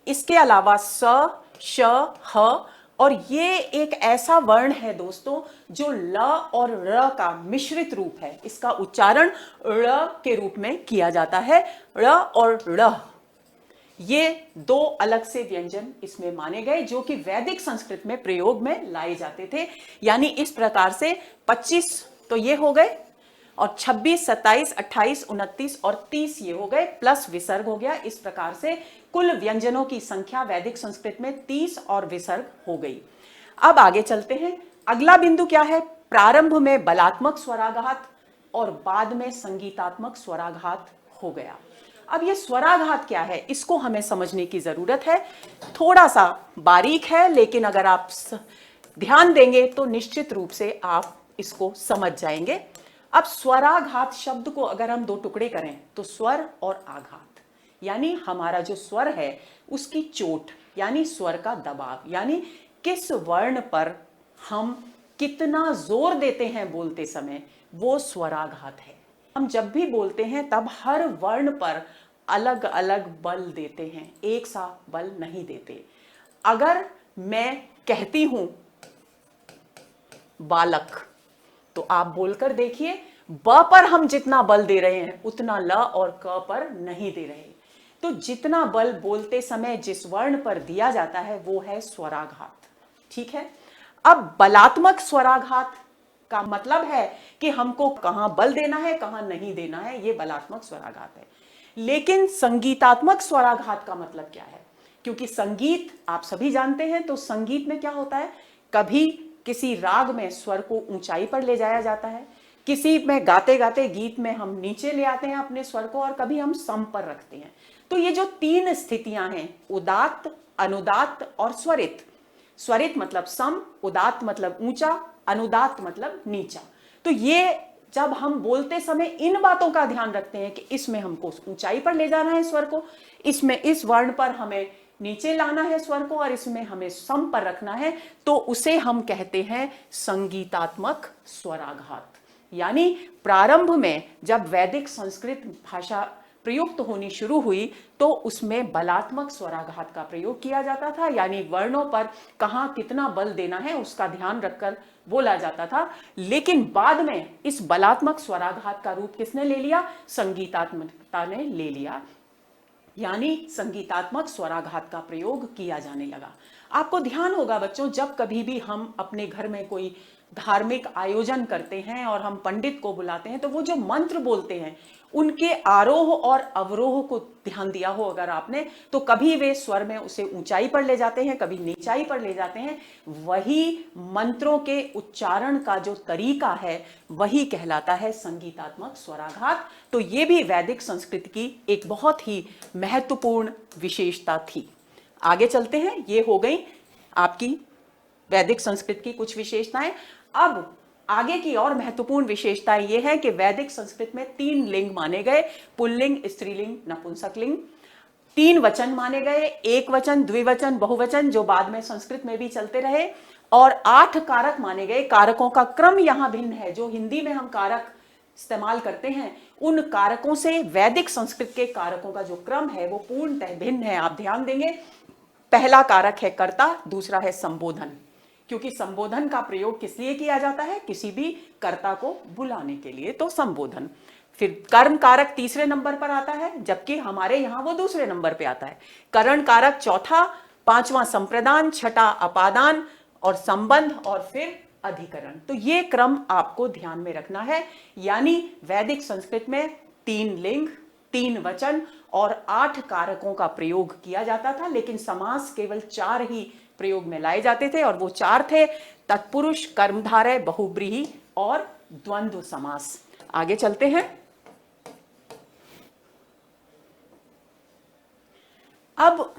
[SPEAKER 1] इसके अलावा स, श, ह, और ये एक ऐसा वर्ण है दोस्तों जो ल और र का मिश्रित रूप है। इसका उच्चारण ड़ के रूप में किया जाता है। ड़ और ड़, ये 2 अलग से व्यंजन इसमें माने गए जो कि वैदिक संस्कृत में प्रयोग में लाए जाते थे। यानी इस प्रकार से 25 तो ये हो गए, और 26, 27, 28, 29 और 30 ये हो गए, प्लस विसर्ग हो गया। इस प्रकार से कुल व्यंजनों की संख्या वैदिक संस्कृत में 30 और विसर्ग हो गई। अब आगे चलते हैं। अगला बिंदु क्या है? प्रारंभ में बलात्मक स्वराघात और बाद में संगीतात्मक स्वराघात हो गया। अब ये स्वराघात क्या है, इसको हमें समझने की जरूरत है। थोड़ा सा बारीक है, लेकिन अगर आप ध्यान देंगे तो निश्चित रूप से आप इसको समझ जाएंगे। अब स्वराघात शब्द को अगर हम 2 टुकड़े करें तो स्वर और आघात, यानी हमारा जो स्वर है उसकी चोट, यानी स्वर का दबाव, यानी किस वर्ण पर हम कितना जोर देते हैं बोलते समय, वो स्वराघात है। हम जब भी बोलते हैं तब हर वर्ण पर अलग अलग बल देते हैं, एक सा बल नहीं देते। अगर मैं कहती हूं बालक, तो आप बोलकर देखिए ब पर हम जितना बल दे रहे हैं उतना ल और क पर नहीं दे रहे। तो जितना बल बोलते समय जिस वर्ण पर दिया जाता है वो है स्वराघात। ठीक है। अब बलात्मक स्वराघात का मतलब है कि हमको कहां बल देना है, कहां नहीं देना है, ये बलात्मक स्वराघात है। लेकिन संगीतात्मक स्वराघात का मतलब क्या है? क्योंकि संगीत आप सभी जानते हैं, तो संगीत में क्या होता है, कभी किसी राग में स्वर को ऊंचाई पर ले जाया जाता है, किसी में गाते गाते गीत में हम नीचे ले आते हैं अपने स्वर को, और कभी हम सम पर रखते हैं। तो ये जो तीन स्थितियां हैं, उदात्त, अनुदात्त और स्वरित। स्वरित मतलब सम, उदात्त मतलब ऊंचा, अनुदात्त मतलब नीचा। तो ये जब हम बोलते समय इन बातों का ध्यान रखते हैं कि इसमें हमको ऊंचाई पर ले जाना है स्वर को, इसमें इस वर्ण पर हमें नीचे लाना है स्वर को, और इसमें हमें सम पर रखना है, तो उसे हम कहते हैं संगीतात्मक स्वराघात। यानी प्रारंभ में जब वैदिक संस्कृत भाषा प्रयुक्त होनी शुरू हुई तो उसमें बलात्मक स्वराघात का प्रयोग किया जाता था, यानी वर्णों पर कहां कितना बल देना है उसका ध्यान रखकर बोला जाता था। लेकिन बाद में इस बलात्मक स्वराघात का रूप किसने ले लिया? संगीतात्मकता ने ले लिया, यानी संगीतात्मक स्वराघात का प्रयोग किया जाने लगा। आपको ध्यान होगा बच्चों, जब कभी भी हम अपने घर में कोई धार्मिक आयोजन करते हैं और हम पंडित को बुलाते हैं, तो वो जो मंत्र बोलते हैं उनके आरोह और अवरोह को ध्यान दिया हो अगर आपने, तो कभी वे स्वर में उसे ऊंचाई पर ले जाते हैं, कभी नीचाई पर ले जाते हैं। वही मंत्रों के उच्चारण का जो तरीका है वही कहलाता है संगीतात्मक स्वराघात। तो ये भी वैदिक संस्कृति की एक बहुत ही महत्वपूर्ण विशेषता थी। आगे चलते हैं, ये हो गई आपकी वैदिक संस्कृत की कुछ विशेषताएं। अब आगे की और महत्वपूर्ण विशेषता यह है कि वैदिक संस्कृत में 3 लिंग माने गए, पुल्लिंग, स्त्रीलिंग, नपुंसकलिंग। 3 वचन माने गए, एक वचन, द्विवचन, बहुवचन, जो बाद में संस्कृत में भी चलते रहे, और 8 कारक माने गए। कारकों का क्रम यहां भिन्न है। जो हिंदी में हम कारक इस्तेमाल करते हैं उन कारकों से वैदिक संस्कृत के कारकों का जो क्रम है वो पूर्णतः भिन्न है। आप ध्यान देंगे, पहला कारक है कर्ता, दूसरा है संबोधन, क्योंकि संबोधन का प्रयोग किस लिए किया जाता है? किसी भी कर्ता को बुलाने के लिए, तो संबोधन। फिर कर्ण कारक तीसरे नंबर पर आता है, जबकि हमारे यहां वो दूसरे नंबर पे आता है। करण कारक चौथा, पांचवां संप्रदान, छठा अपादान और संबंध, और फिर अधिकरण। तो ये क्रम आपको ध्यान में रखना है। यानी वैदिक संस्कृत में 3 लिंग, 3 वचन और 8 कारकों का प्रयोग किया जाता था, लेकिन समास केवल 4 ही प्रयोग में लाए जाते थे, और वो 4 थे: तत्पुरुष, कर्मधारय, बहुब्रीहि और द्वंद्व समास। आगे चलते हैं। अब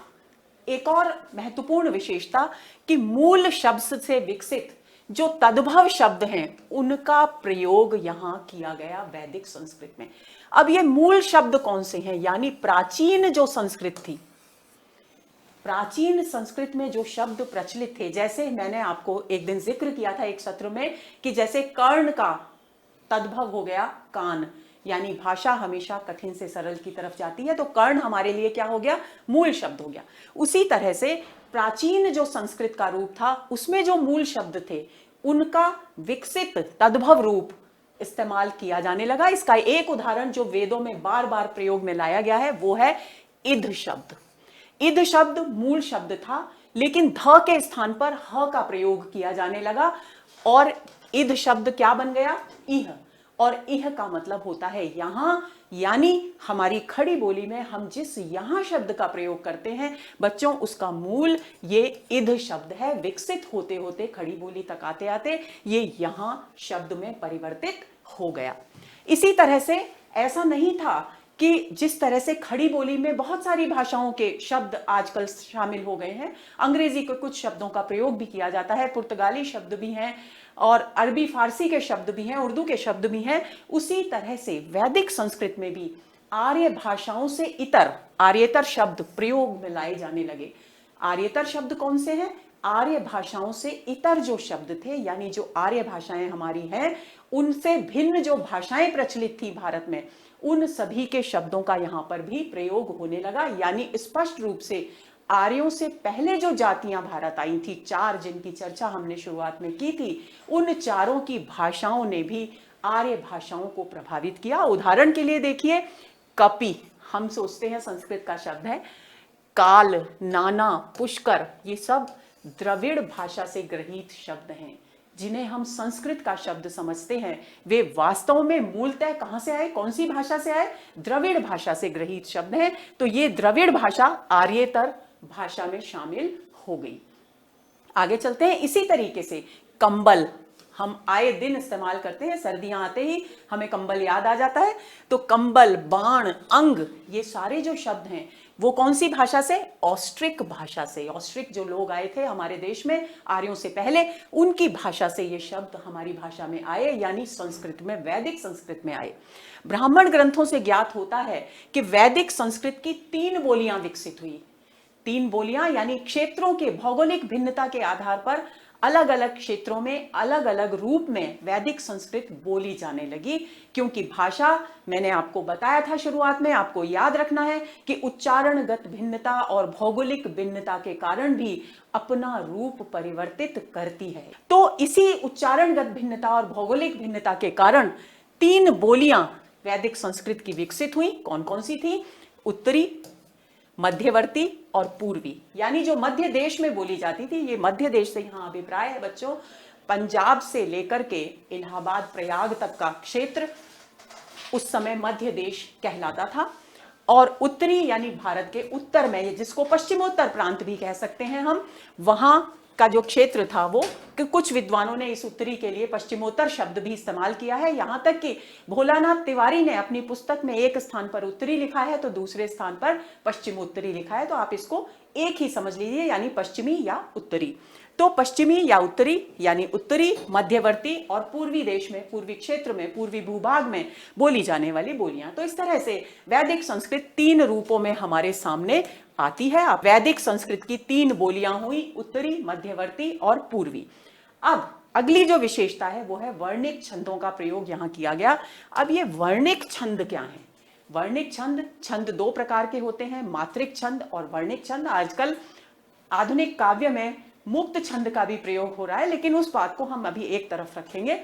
[SPEAKER 1] एक और महत्वपूर्ण विशेषता कि मूल शब्द से विकसित जो तद्भव शब्द हैं उनका प्रयोग यहां किया गया वैदिक संस्कृत में। अब ये मूल शब्द कौन से हैं? यानी प्राचीन जो संस्कृत थी, प्राचीन संस्कृत में जो शब्द प्रचलित थे, जैसे मैंने आपको एक दिन जिक्र किया था एक सत्र में कि जैसे कर्ण का तद्भव हो गया कान, यानी भाषा हमेशा कठिन से सरल की तरफ जाती है, तो कर्ण हमारे लिए क्या हो गया? मूल शब्द हो गया। उसी तरह से प्राचीन जो संस्कृत का रूप था उसमें जो मूल शब्द थे उनका विकसित तद्भव रूप इस्तेमाल किया जाने लगा। इसका एक उदाहरण जो वेदों में बार बार प्रयोग में लाया गया है वो है इध शब्द। इध शब्द मूल शब्द था, लेकिन ध के स्थान पर ह का प्रयोग किया जाने लगा, और इध शब्द क्या बन गया? इह। और इह का मतलब होता है यहां, यानी हमारी खड़ी बोली में हम जिस यहां शब्द का प्रयोग करते हैं बच्चों, उसका मूल ये इध शब्द है। विकसित होते होते खड़ी बोली तक आते आते ये यहां शब्द में परिवर्तित हो गया। इसी तरह से ऐसा नहीं था कि जिस तरह से खड़ी बोली में बहुत सारी भाषाओं के शब्द आजकल शामिल हो गए हैं, अंग्रेजी के कुछ शब्दों का प्रयोग भी किया जाता है, पुर्तगाली शब्द भी हैं, और अरबी फारसी के शब्द भी हैं, उर्दू के शब्द भी हैं। उसी तरह से वैदिक संस्कृत में भी आर्य भाषाओं से इतर, आर्येतर शब्द प्रयोग में लाए जाने लगे। आर्येतर शब्द कौन से हैं? आर्य भाषाओं से इतर जो शब्द थे, यानी जो आर्य भाषाएं हमारी हैं उनसे भिन्न जो भाषाएं प्रचलित थी भारत में, उन सभी के शब्दों का यहां पर भी प्रयोग होने लगा। यानी स्पष्ट रूप से आर्यों से पहले जो जातियां भारत आई थी, 4 जिनकी चर्चा हमने शुरुआत में की थी, उन चारों की भाषाओं ने भी आर्य भाषाओं को प्रभावित किया। उदाहरण के लिए देखिए, कपि, हम सोचते हैं संस्कृत का शब्द है, काल, नाना, पुष्कर, ये सब द्रविड़ भाषा से ग्रहित शब्द हैं। जिन्हें हम संस्कृत का शब्द समझते हैं वे वास्तव में मूलतः कहां से आए, कौन सी भाषा से आए? द्रविड़ भाषा से ग्रहित शब्द हैं। तो ये द्रविड़ भाषा आर्येतर भाषा में शामिल हो गई। आगे चलते हैं। इसी तरीके से कंबल हम आए दिन इस्तेमाल करते हैं, सर्दियां आते ही हमें कंबल याद आ जाता है। तो कंबल, बाण, अंग, ये सारे जो शब्द हैं वो कौन सी भाषा से? ऑस्ट्रिक भाषा से। ऑस्ट्रिक जो लोग आए थे हमारे देश में आर्यों से पहले, उनकी भाषा से ये शब्द हमारी भाषा में आए, यानी संस्कृत में, वैदिक संस्कृत में आए। ब्राह्मण ग्रंथों से ज्ञात होता है कि वैदिक संस्कृत की 3 बोलियां विकसित हुई। 3 बोलियां यानी क्षेत्रों के भौगोलिक भिन्नता के आधार पर अलग अलग क्षेत्रों में अलग अलग रूप में वैदिक संस्कृत बोली जाने लगी। क्योंकि भाषा, मैंने आपको बताया था शुरुआत में, आपको याद रखना है कि उच्चारणगत भिन्नता और भौगोलिक भिन्नता के कारण भी अपना रूप परिवर्तित करती है। तो इसी उच्चारणगत भिन्नता और भौगोलिक भिन्नता के कारण 3 बोलियां वैदिक संस्कृत की विकसित हुई। कौन कौन सी थी? उत्तरी, मध्यवर्ती और पूर्वी। यानी जो मध्य देश में बोली जाती थी, ये मध्य देश से यहाँ अभिप्राय है बच्चों, पंजाब से लेकर के इलाहाबाद, प्रयाग तक का क्षेत्र उस समय मध्य देश कहलाता था। और उत्तरी यानी भारत के उत्तर में, जिसको पश्चिमोत्तर प्रांत भी कह सकते हैं हम, वहां का जो क्षेत्र था वो, कि कुछ विद्वानों ने इस उत्तरी के लिए पश्चिमोत्तर शब्द भी इस्तेमाल किया है। यहां तक कि भोलानाथ तिवारी ने अपनी पुस्तक में एक स्थान पर उत्तरी लिखा है तो दूसरे स्थान पर पश्चिमोत्तरी लिखा है। तो आप इसको एक ही समझ लीजिए, यानी पश्चिमी या उत्तरी। तो पश्चिमी या उत्तरी यानी उत्तरी, मध्यवर्ती और पूर्वी देश में, पूर्वी क्षेत्र में, पूर्वी भूभाग में बोली जाने वाली बोलियां। तो इस तरह से वैदिक संस्कृत 3 रूपों में हमारे सामने आती है। वैदिक संस्कृत की 3 बोलियां हुई, उत्तरी, मध्यवर्ती और पूर्वी। अब अगली जो विशेषता है वो है वर्णिक छंदों का प्रयोग यहां किया गया। अब ये वर्णिक छंद क्या है? वर्णिक छंद, छंद 2 प्रकार के होते हैं, मात्रिक छंद और वर्णिक छंद। आजकल आधुनिक काव्य में मुक्त छंद का भी प्रयोग हो रहा है, लेकिन उस बात को हम अभी एक तरफ रखेंगे।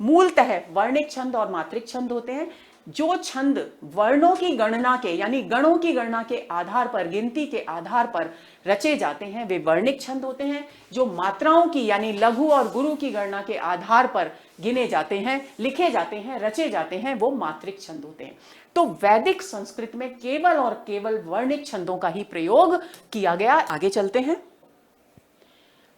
[SPEAKER 1] मूलतः वर्णिक छंद और मात्रिक छंद होते हैं। जो छंद वर्णों की गणना के, यानी गणों की गणना के आधार पर, गिनती के आधार पर रचे जाते हैं, वे वर्णिक छंद होते हैं। जो मात्राओं की, यानी लघु और गुरु की गणना के आधार पर गिने जाते हैं, लिखे जाते हैं, रचे जाते हैं, वो मात्रिक छंद होते हैं। तो वैदिक संस्कृत में केवल और केवल वर्णिक छंदों का ही प्रयोग किया गया। आगे चलते हैं।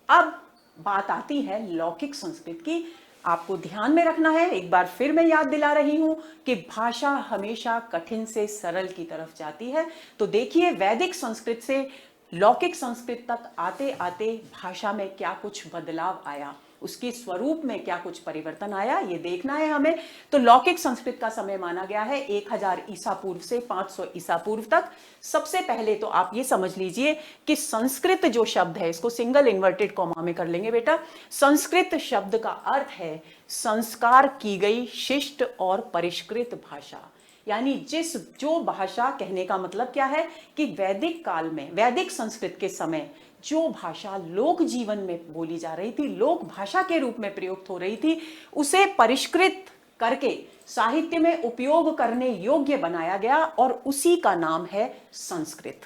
[SPEAKER 1] अब बात आती है लौकिक संस्कृत की। आपको ध्यान में रखना है, एक बार फिर मैं याद दिला रही हूं कि भाषा हमेशा कठिन से सरल की तरफ जाती है। तो देखिए, वैदिक संस्कृत से लौकिक संस्कृत तक आते आते भाषा में क्या कुछ बदलाव आया, उसके स्वरूप में क्या कुछ परिवर्तन आया, ये देखना है हमें। तो लौकिक संस्कृत का समय माना गया है 1000 ईसा पूर्व से 500 ईसा पूर्व तक। सबसे पहले तो आप ये समझ लीजिए कि संस्कृत जो शब्द है, इसको सिंगल इन्वर्टेड कॉमा में कर लेंगे बेटा। संस्कृत शब्द का अर्थ है संस्कार की गई शिष्ट और परिष्कृत भाषा। यानी जो भाषा, कहने का मतलब क्या है कि वैदिक काल में, वैदिक संस्कृत के समय जो भाषा लोक जीवन में बोली जा रही थी, लोक भाषा के रूप में प्रयुक्त हो रही थी, उसे परिष्कृत करके साहित्य में उपयोग करने योग्य बनाया गया और उसी का नाम है संस्कृत।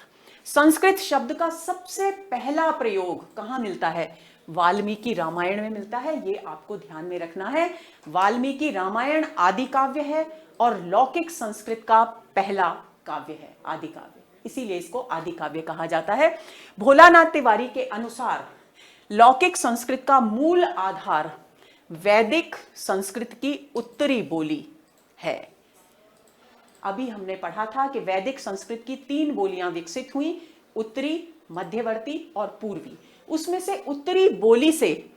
[SPEAKER 1] संस्कृत शब्द का सबसे पहला प्रयोग कहां मिलता है? वाल्मीकि रामायण में मिलता है। ये आपको ध्यान में रखना है। वाल्मीकि रामायण आदि काव्य है और लौकिक संस्कृत का पहला काव्य है, आदि काव्य, इसीलिए इसको आदि काव्य कहा जाता है। भोलानाथ तिवारी के अनुसार लौकिक संस्कृत का मूल आधार वैदिक संस्कृत की उत्तरी बोली है। अभी हमने पढ़ा था कि वैदिक संस्कृत की 3 बोलियां विकसित हुई, उत्तरी, मध्यवर्ती और पूर्वी। उसमें से उत्तरी बोली से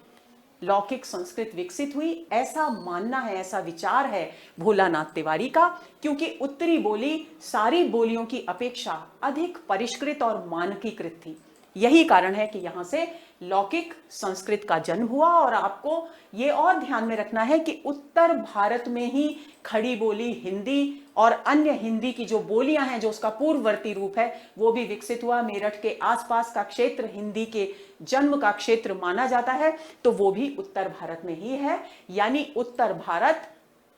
[SPEAKER 1] लौकिक संस्कृत विकसित हुई, ऐसा मानना है, ऐसा विचार है भोलानाथ तिवारी का। क्योंकि उत्तरी बोली सारी बोलियों की अपेक्षा अधिक परिष्कृत और मानकीकृत थी। यही कारण है कि यहां से लौकिक संस्कृत का जन्म हुआ। और आपको ये और ध्यान में रखना है कि उत्तर भारत में ही खड़ी बोली हिंदी और अन्य हिंदी की जो बोलियां हैं, जो उसका पूर्ववर्ती रूप है, वो भी विकसित हुआ। मेरठ के आसपास का क्षेत्र हिंदी के जन्म का क्षेत्र माना जाता है, तो वो भी उत्तर भारत में ही है। यानी उत्तर भारत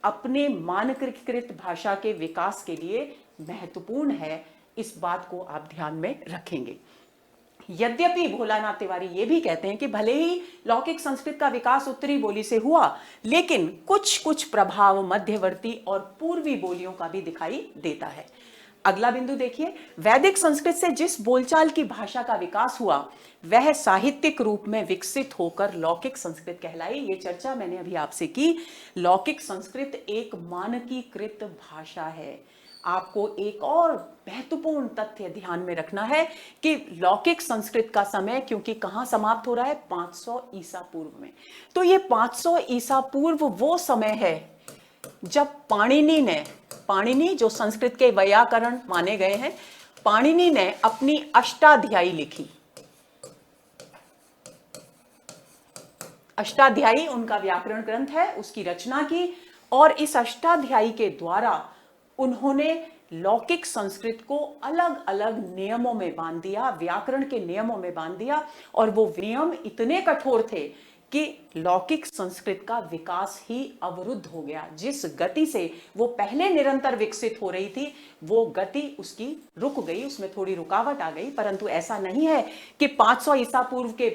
[SPEAKER 1] अपने मानकीकृत भाषा के विकास के लिए महत्वपूर्ण है। इस बात को आप ध्यान में रखेंगे। यद्यपि भोलानाथ तिवारी ये भी कहते हैं कि भले ही लौकिक संस्कृत का विकास उत्तरी बोली से हुआ, लेकिन कुछ कुछ प्रभाव मध्यवर्ती और पूर्वी बोलियों का भी दिखाई देता है। अगला बिंदु देखिए, वैदिक संस्कृत से जिस बोलचाल की भाषा का विकास हुआ वह साहित्यिक रूप में विकसित होकर लौकिक संस्कृत कहलाई। ये चर्चा मैंने अभी आपसे की। लौकिक संस्कृत एक मानकीकृत भाषा है। आपको एक और महत्वपूर्ण तथ्य ध्यान में रखना है कि लौकिक संस्कृत का समय क्योंकि कहां समाप्त हो रहा है, 500 ईसा पूर्व में। तो ये 500 ईसा पूर्व वो समय है जब पाणिनि जो संस्कृत के वैयाकरण माने गए हैं, पाणिनि ने अपनी अष्टाध्यायी लिखी। अष्टाध्यायी उनका व्याकरण ग्रंथ है, उसकी रचना की, और इस अष्टाध्यायी के द्वारा उन्होंने लौकिक संस्कृत को अलग अलग नियमों में बांध दिया, व्याकरण के नियमों में बांध दिया, और वो नियम इतने कठोर थे कि लौकिक संस्कृत का विकास ही अवरुद्ध हो गया। जिस गति से वो पहले निरंतर विकसित हो रही थी, वो गति उसकी रुक गई, उसमें थोड़ी रुकावट आ गई। परंतु ऐसा नहीं है कि 500 ईसा पूर्व के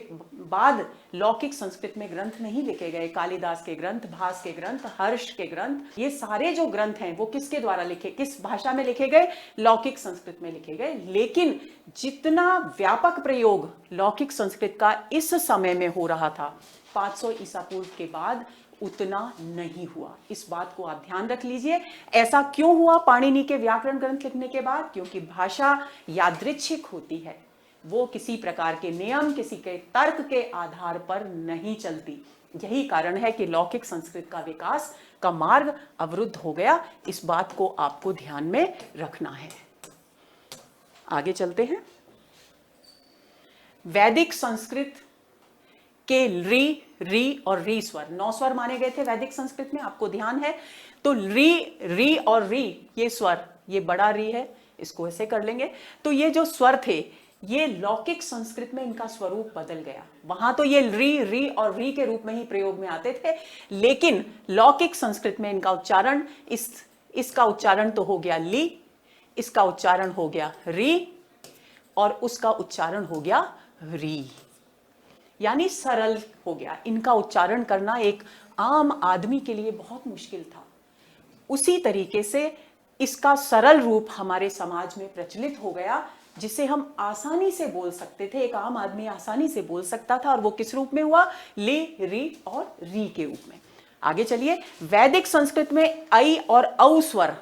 [SPEAKER 1] बाद लौकिक संस्कृत में ग्रंथ नहीं लिखे गए। कालिदास के ग्रंथ, भास के ग्रंथ, हर्ष के ग्रंथ, ये सारे जो ग्रंथ हैं वो किसके द्वारा लिखे, किस भाषा में लिखे गए, लौकिक संस्कृत में लिखे गए। लेकिन जितना व्यापक प्रयोग लौकिक संस्कृत का इस समय में हो रहा था 500 ईसा पूर्व के बाद, उतना नहीं हुआ। इस बात को आप ध्यान रख लीजिए। ऐसा क्यों हुआ पाणिनि के व्याकरण ग्रंथ लिखने के बाद? क्योंकि भाषा यादृच्छिक होती है, वो किसी प्रकार के नियम, किसी के तर्क के आधार पर नहीं चलती। यही कारण है कि लौकिक संस्कृत का विकास का मार्ग अवरुद्ध हो गया। इस बात को आपको ध्यान में रखना है। आगे चलते हैं। वैदिक संस्कृत के री और री स्वर, 9 स्वर माने गए थे वैदिक संस्कृत में, आपको ध्यान है। तो री और री, ये स्वर, ये बड़ा री है, इसको ऐसे कर लेंगे। तो ये जो स्वर थे, ये लौकिक संस्कृत में इनका स्वरूप बदल गया। वहां तो ये री और री के रूप में ही प्रयोग में आते थे, लेकिन लौकिक संस्कृत में इनका उच्चारण, इसका उच्चारण तो हो गया ली, इसका उच्चारण हो गया री, और उसका उच्चारण हो गया री, यानी सरल हो गया। इनका उच्चारण करना एक आम आदमी के लिए बहुत मुश्किल था। उसी तरीके से इसका सरल रूप हमारे समाज में प्रचलित हो गया, जिसे हम आसानी से बोल सकते थे, एक आम आदमी आसानी से बोल सकता था। और वो किस रूप में हुआ? ले, री और री के रूप में। आगे चलिए। वैदिक संस्कृत में आई और औ स्वर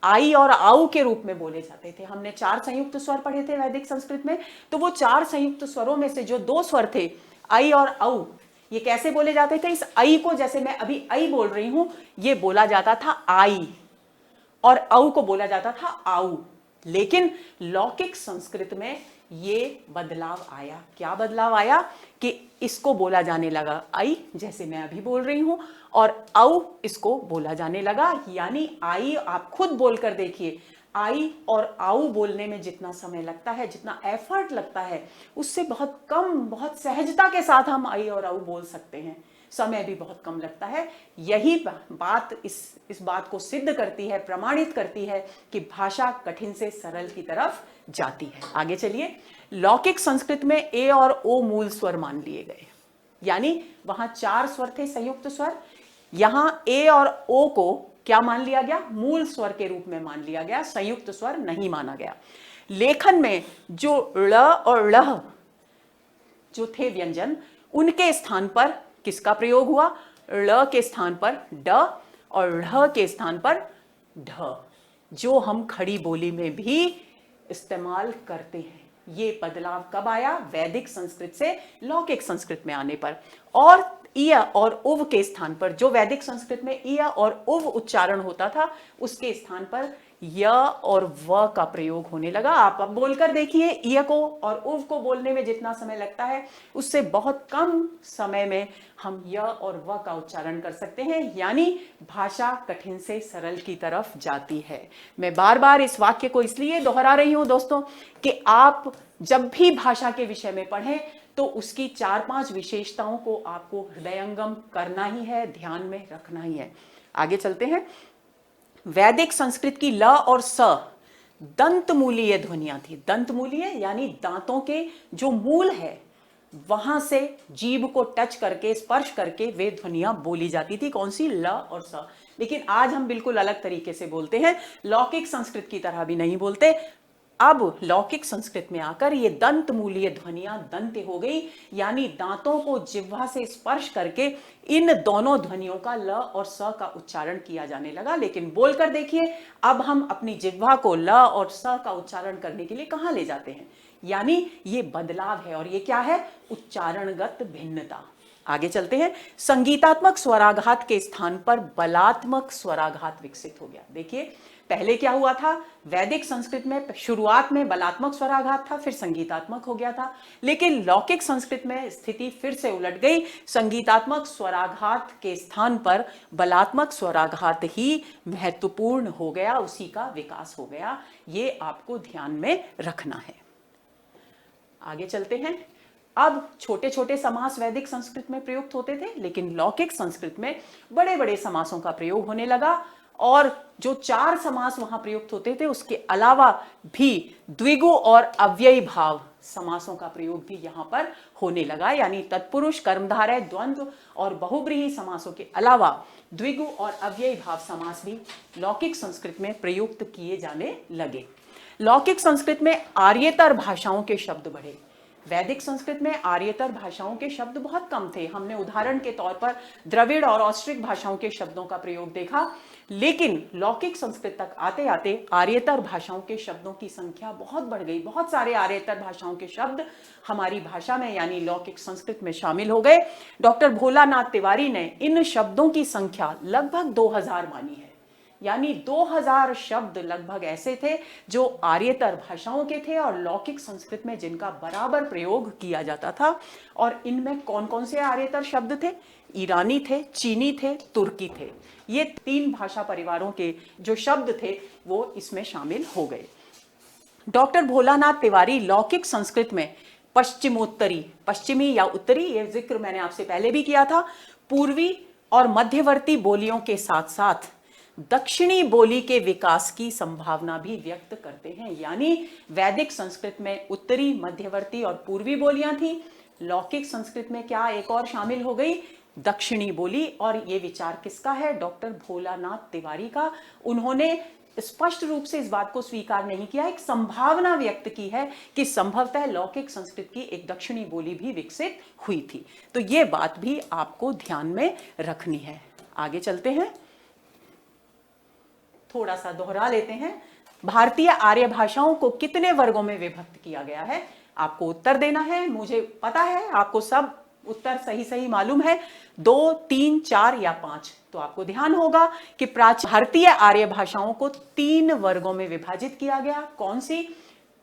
[SPEAKER 1] आई और आउ के रूप में बोले जाते थे। हमने 4 संयुक्त स्वर पढ़े थे वैदिक संस्कृत में। तो वो 4 संयुक्त स्वरों में से जो 2 स्वर थे, आई और औ, ये कैसे बोले जाते थे? इस आई को, जैसे मैं अभी आई बोल रही हूं, ये बोला जाता था आई, और औ को बोला जाता था आउ। लेकिन लौकिक संस्कृत में ये बदलाव आया। क्या बदलाव आया? कि इसको बोला जाने लगा आई, जैसे मैं अभी बोल रही हूं, और औ इसको बोला जाने लगा। यानी आई, आप खुद बोलकर देखिए, आई और आउ बोलने में जितना समय लगता है, जितना एफर्ट लगता है, उससे बहुत कम, बहुत सहजता के साथ हम आई और आउ बोल सकते हैं। समय भी बहुत कम लगता है। यही बात इस बात को सिद्ध करती है, प्रमाणित करती है कि भाषा कठिन से सरल की तरफ जाती है। आगे चलिए। लौकिक संस्कृत में ए और ओ मूल स्वर मान लिए गए, यानी वहां 4 स्वर थे संयुक्त स्वर, यहां ए और ओ को क्या मान लिया गया? मूल स्वर के रूप में मान लिया गया, संयुक्त स्वर नहीं माना गया। लेखन में जो ळ और ळ जो थे व्यंजन, उनके स्थान पर किसका प्रयोग हुआ? ळ के स्थान पर ड और ढ़ के स्थान पर ढ, जो हम खड़ी बोली में भी इस्तेमाल करते हैं। ये बदलाव कब आया? वैदिक संस्कृत से लौकिक संस्कृत में आने पर। और इय और उव के स्थान पर, जो वैदिक संस्कृत में इय और उव उच्चारण होता था, उसके स्थान पर य और व का प्रयोग होने लगा। आप अब बोलकर देखिए, इय को और उव को बोलने में जितना समय लगता है, उससे बहुत कम समय में हम य और व का उच्चारण कर सकते हैं। यानी भाषा कठिन से सरल की तरफ जाती है। मैं बार बार इस वाक्य को इसलिए दोहरा रही हूं दोस्तों, कि आप जब भी भाषा के विषय में पढ़ें तो उसकी 4-5 विशेषताओं को आपको हृदयंगम करना ही है, ध्यान में रखना ही है। आगे चलते हैं। वैदिक संस्कृत की ल और स दंतमूलीय ध्वनियां थी। दंतमूलीय यानी दांतों के जो मूल है वहां से जीभ को टच करके, स्पर्श करके वे ध्वनियां बोली जाती थी। कौन सी? ल और स। लेकिन आज हम बिल्कुल अलग तरीके से बोलते हैं, लौकिक संस्कृत की तरह भी नहीं बोलते। अब लौकिक संस्कृत में आकर ये दंतमूलीय ध्वनियां दंत हो गई, यानी दांतों को जिह्वा से स्पर्श करके इन दोनों ध्वनियों का ल और स का उच्चारण किया जाने लगा। लेकिन बोलकर देखिए, अब हम अपनी जिह्वा को ल और स का उच्चारण करने के लिए कहां ले जाते हैं? यानी ये बदलाव है, और ये क्या है? उच्चारणगत भिन्नता। आगे चलते हैं। संगीतात्मक स्वराघात के स्थान पर बलात्मक स्वराघात विकसित हो गया। देखिए, पहले क्या हुआ था? वैदिक संस्कृत में शुरुआत में बलात्मक स्वराघात था, फिर संगीतात्मक हो गया था। लेकिन लौकिक संस्कृत में स्थिति फिर से उलट गई। संगीतात्मक स्वराघात के स्थान पर बलात्मक स्वराघात ही महत्वपूर्ण हो गया, उसी का विकास हो गया। ये आपको ध्यान में रखना है। आगे चलते हैं। अब छोटे छोटे समास वैदिक संस्कृत में प्रयुक्त होते थे, लेकिन लौकिक संस्कृत में बड़े बड़े समासों का प्रयोग होने लगा। और जो 4 समास वहां प्रयुक्त होते थे, उसके अलावा भी द्विगु और अव्ययी भाव समासों का प्रयोग भी यहां पर होने लगा। यानी तत्पुरुष, कर्मधारय, द्वंद्व और बहुब्रीहि समासों के अलावा द्विगु और अव्ययी भाव समास भी लौकिक संस्कृत में प्रयुक्त किए जाने लगे। लौकिक संस्कृत में आर्येतर भाषाओं के शब्द बढ़े। वैदिक संस्कृत में आर्येतर भाषाओं के शब्द बहुत कम थे। हमने उदाहरण के तौर पर द्रविड़ और ऑस्ट्रिक भाषाओं के शब्दों का प्रयोग देखा। लेकिन लौकिक संस्कृत तक आते आते आर्येतर भाषाओं के शब्दों की संख्या बहुत बढ़ गई। बहुत सारे आर्येतर भाषाओं के शब्द हमारी भाषा में यानी लौकिक संस्कृत में शामिल हो गए। डॉक्टर भोलानाथ तिवारी ने इन शब्दों की संख्या लगभग 2000 मानी है। यानी 2000 शब्द लगभग ऐसे थे जो आर्येतर भाषाओं के थे और लौकिक संस्कृत में जिनका बराबर प्रयोग किया जाता था। और इनमें कौन कौन से आर्येतर शब्द थे? ईरानी थे, चीनी थे, तुर्की थे। ये 3 भाषा परिवारों के जो शब्द थे वो इसमें शामिल हो गए। डॉक्टर भोलानाथ तिवारी लौकिक संस्कृत में पश्चिमोत्तरी, पश्चिमी या उत्तरी, ये जिक्र मैंने आपसे पहले भी किया था, पूर्वी और मध्यवर्ती बोलियों के साथ साथ दक्षिणी बोली के विकास की संभावना भी व्यक्त करते हैं। यानी वैदिक संस्कृत में उत्तरी, मध्यवर्ती और पूर्वी बोलियां थी। लौकिक संस्कृत में क्या एक और शामिल हो गई? दक्षिणी बोली। और ये विचार किसका है? डॉक्टर भोलानाथ तिवारी का। उन्होंने स्पष्ट रूप से इस बात को स्वीकार नहीं किया, एक संभावना व्यक्त की है कि संभवतः लौकिक संस्कृत की एक दक्षिणी बोली भी विकसित हुई थी। तो ये बात भी आपको ध्यान में रखनी है। आगे चलते हैं, थोड़ा सा दोहरा लेते हैं। भारतीय आर्य भाषाओं को कितने वर्गों में विभक्त किया गया है? आपको उत्तर देना है। मुझे पता है आपको सब उत्तर सही सही मालूम है, 2, 3, 4 या 5। तो आपको ध्यान होगा कि भारतीय आर्य भाषाओं को 3 वर्गों में विभाजित किया गया। कौन सी?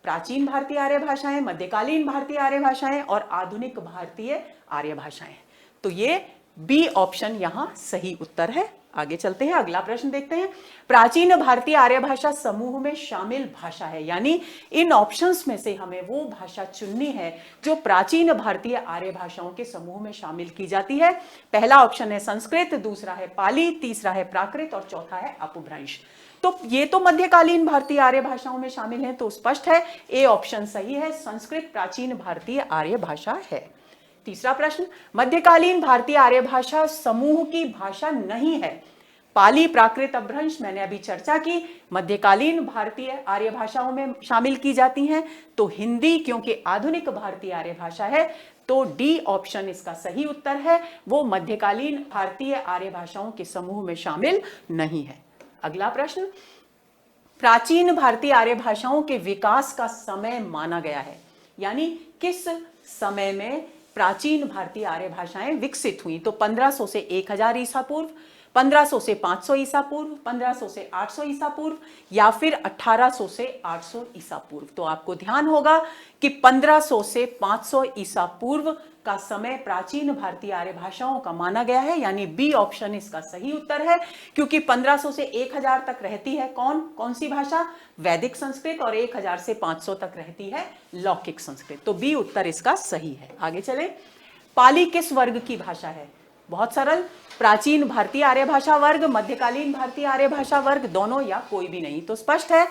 [SPEAKER 1] प्राचीन भारतीय आर्य भाषाएं, मध्यकालीन भारतीय आर्य भाषाएं और आधुनिक भारतीय आर्य भाषाएं। तो ये बी ऑप्शन यहां सही उत्तर है। आगे चलते हैं, अगला प्रश्न देखते हैं। प्राचीन भारतीय आर्य भाषा समूह में शामिल भाषा है, यानी इन ऑप्शंस में से हमें वो भाषा चुननी है जो प्राचीन भारतीय आर्य भाषाओं के समूह में शामिल की जाती है। पहला ऑप्शन है संस्कृत, दूसरा है पाली, तीसरा है प्राकृत और चौथा है अपभ्रंश। तो ये तो मध्यकालीन भारतीय आर्य भाषाओं में शामिल है, तो स्पष्ट है ए ऑप्शन सही है, संस्कृत प्राचीन भारतीय आर्य भाषा है। तीसरा प्रश्न, मध्यकालीन भारतीय आर्य भाषा समूह की भाषा नहीं है। पाली, प्राकृत, अपभ्रंश मैंने अभी चर्चा की, मध्यकालीन भारतीय आर्य भाषाओं में शामिल की जाती हैं। तो हिंदी क्योंकि आधुनिक भारतीय आर्य भाषा है, तो डी ऑप्शन इसका सही उत्तर है, वो मध्यकालीन भारतीय आर्य भाषाओं के समूह में शामिल नहीं है। अगला प्रश्न, प्राचीन भारतीय आर्य भाषाओं के विकास का समय माना गया है, यानी किस समय में प्राचीन भारतीय आर्य भाषाएं विकसित हुई? तो 1500 से 1000 ईसा पूर्व, 1500 से 500 ईसा पूर्व, 1500 से 800 ईसा पूर्व या फिर 1800 से 800 ईसा पूर्व। तो आपको ध्यान होगा कि 1500 से 500 ईसा पूर्व का समय प्राचीन भारतीय आर्य भाषाओं का माना गया है, यानी बी ऑप्शन इसका सही उत्तर है, क्योंकि 1500 से 1000 तक रहती है कौन सी भाषा? वैदिक संस्कृत, और 1000 से 500 तक रहती है लौकिक संस्कृत। तो बी उत्तर इसका सही है। आगे चले, पाली किस वर्ग की भाषा है? बहुत सरल, प्राचीन भारतीय आर्य भाषा वर्ग, मध्यकालीन भारतीय आर्य भाषा वर्ग, दोनों या कोई भी नहीं। तो स्पष्ट है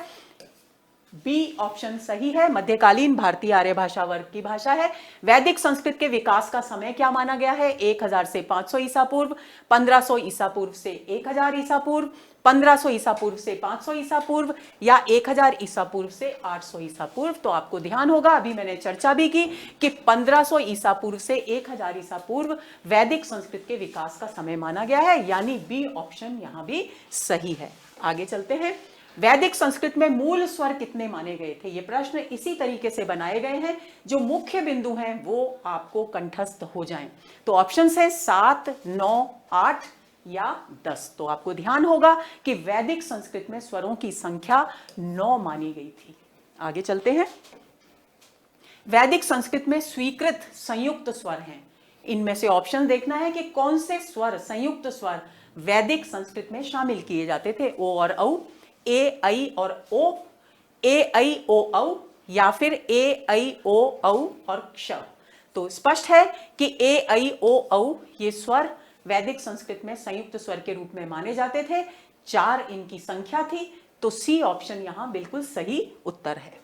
[SPEAKER 1] बी ऑप्शन सही है। मध्यकालीन भारतीय आर्य भाषा वर्ग की भाषा है। वैदिक संस्कृत के विकास का समय क्या माना गया है? 1000 से 500 ईसा पूर्व, 1500 ईसा पूर्व से 1000 ईसा पूर्व, 1500 ईसा पूर्व से 500 ईसा पूर्व, या 1000 ईसा पूर्व से 800 ईसा पूर्व। तो आपको ध्यान होगा, अभी मैंने चर्चा भी की कि 1500 ईसा पूर्व से 1000 ईसा पूर्व वैदिक संस्कृत के विकास का समय माना गया है, यानी बी ऑप्शन यहां भी सही है। आगे चलते हैं। वैदिक संस्कृत में मूल स्वर कितने माने गए थे? ये प्रश्न इसी तरीके से बनाए गए हैं, जो मुख्य बिंदु हैं वो आपको कंठस्थ हो जाएं। तो ऑप्शंस है 7, 9, 8 या 10। तो आपको ध्यान होगा कि वैदिक संस्कृत में स्वरों की संख्या 9 मानी गई थी। आगे चलते हैं। वैदिक संस्कृत में स्वीकृत संयुक्त स्वर हैं। इनमें से ऑप्शन देखना है कि कौन से स्वर, संयुक्त स्वर वैदिक संस्कृत में शामिल किए जाते थे। ओ और औ, ए, ऐ और ओ, ए, ऐ, ओ, औ, या फिर ए, ऐ, ओ, औ और क्ष। तो स्पष्ट है कि ए, ऐ, ओ, औ ये स्वर वैदिक संस्कृत में संयुक्त स्वर के रूप में माने जाते थे। 4 इनकी संख्या थी। तो सी ऑप्शन यहां बिल्कुल सही उत्तर है।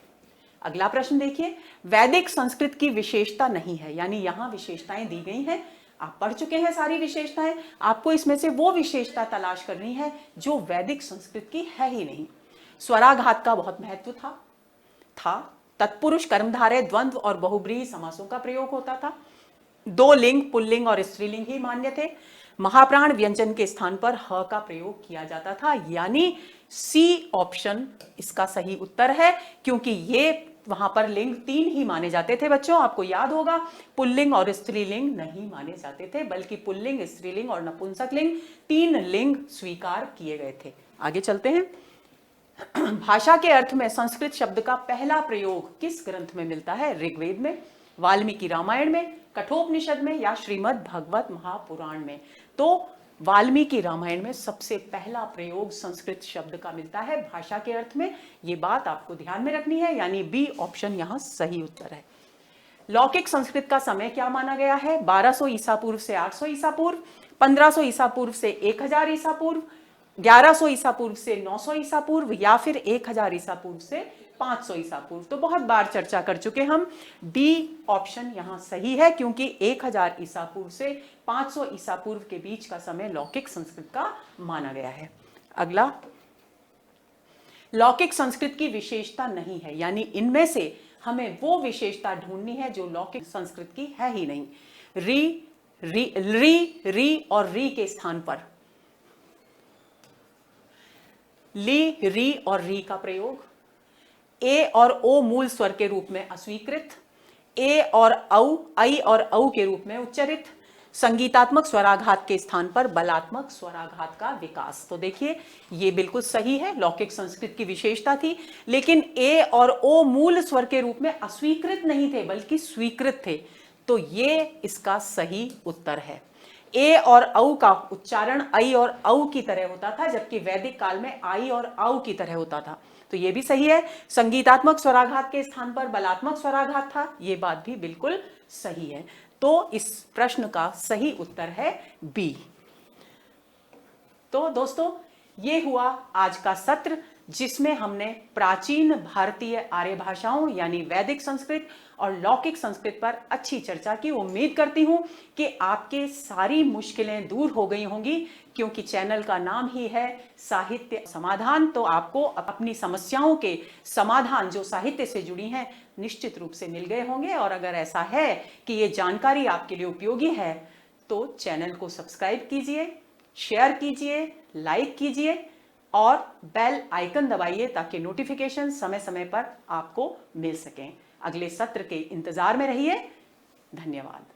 [SPEAKER 1] अगला प्रश्न देखिए। वैदिक संस्कृत की विशेषता नहीं है, यानी यहां विशेषताएं दी गई हैं, आप पढ़ चुके हैं सारी विशेषताएं। आपको इसमें से वो विशेषता तलाश करनी है जो वैदिक संस्कृत की है ही नहीं। स्वराघात का बहुत महत्व था। तत्पुरुष, कर्मधारय, द्वंद्व और बहुब्रीहि समासों का प्रयोग होता था। 2 लिंग, पुल्लिंग और स्त्रीलिंग ही मान्य थे। महाप्राण व्यंजन के स्थान पर ह का प्रयोग किया जाता था, यानी सी ऑप्शन इसका सही उत्तर है, क्योंकि ये वहां पर लिंग 3 ही माने जाते थे। बच्चों आपको याद होगा, पुल्लिंग और स्त्रीलिंग नहीं माने जाते थे, बल्कि पुल्लिंग, स्त्रीलिंग और नपुंसक लिंग 3 लिंग स्वीकार किए गए थे। आगे चलते हैं। भाषा के अर्थ में संस्कृत शब्द का पहला प्रयोग किस ग्रंथ में मिलता है? ऋग्वेद में, वाल्मीकि रामायण में, कठोपनिषद में या श्रीमद् भगवत महापुराण में? तो वाल्मीकि रामायण में सबसे पहला प्रयोग संस्कृत शब्द का मिलता है भाषा के अर्थ में। ये बात आपको ध्यान में रखनी है, यानी बी ऑप्शन यहां सही उत्तर है। लौकिक संस्कृत का समय क्या माना गया है? 1200 ईसा पूर्व से 800 ईसा पूर्व, 1500 ईसा पूर्व से 1000 ईसा पूर्व, 1100 ईसा पूर्व से 900 ईसा पूर्व, या फिर 1000 ईसा पूर्व से 500 ईसा पूर्व। तो बहुत बार चर्चा कर चुके हम, डी ऑप्शन यहां सही है, क्योंकि 1000 ईसा पूर्व से 500 ईसा पूर्व के बीच का समय लौकिक संस्कृत का माना गया है। अगला, लौकिक संस्कृत की विशेषता नहीं है, यानी इनमें से हमें वो विशेषता ढूंढनी है जो लौकिक संस्कृत की है ही नहीं। री और री के स्थान पर ली, री और री का प्रयोग, ए और ओ मूल स्वर के रूप में अस्वीकृत, ए और औ, ऐ और औ के रूप में उच्चरित, संगीतात्मक स्वराघात के स्थान पर बलात्मक स्वराघात का विकास। तो देखिए ये बिल्कुल सही है, लौकिक संस्कृत की विशेषता थी, लेकिन ए और ओ मूल स्वर के रूप में अस्वीकृत नहीं थे बल्कि स्वीकृत थे। तो ये इसका सही उत्तर है। ए और औ का उच्चारण ऐ और औ की तरह होता था, जबकि वैदिक काल में आई और औ की तरह होता था। तो ये भी सही है। संगीतात्मक स्वराघात के स्थान पर बलात्मक स्वराघात था, ये बात भी बिल्कुल सही है। तो इस प्रश्न का सही उत्तर है बी। तो दोस्तों ये हुआ आज का सत्र, जिसमें हमने प्राचीन भारतीय आर्य भाषाओं यानी वैदिक संस्कृत और लौकिक संस्कृत पर अच्छी चर्चा की। उम्मीद करती हूं कि आपके सारी मुश्किलें दूर हो गई होंगी, क्योंकि चैनल का नाम ही है साहित्य समाधान। तो आपको अपनी समस्याओं के समाधान जो साहित्य से जुड़ी हैं निश्चित रूप से मिल गए होंगे। और अगर ऐसा है कि ये जानकारी आपके लिए उपयोगी है तो चैनल को सब्सक्राइब कीजिए, शेयर कीजिए, लाइक कीजिए और बेल आइकन दबाइए ताकि नोटिफिकेशन समय समय पर आपको मिल सकें। अगले सत्र के इंतजार में रहिए। धन्यवाद।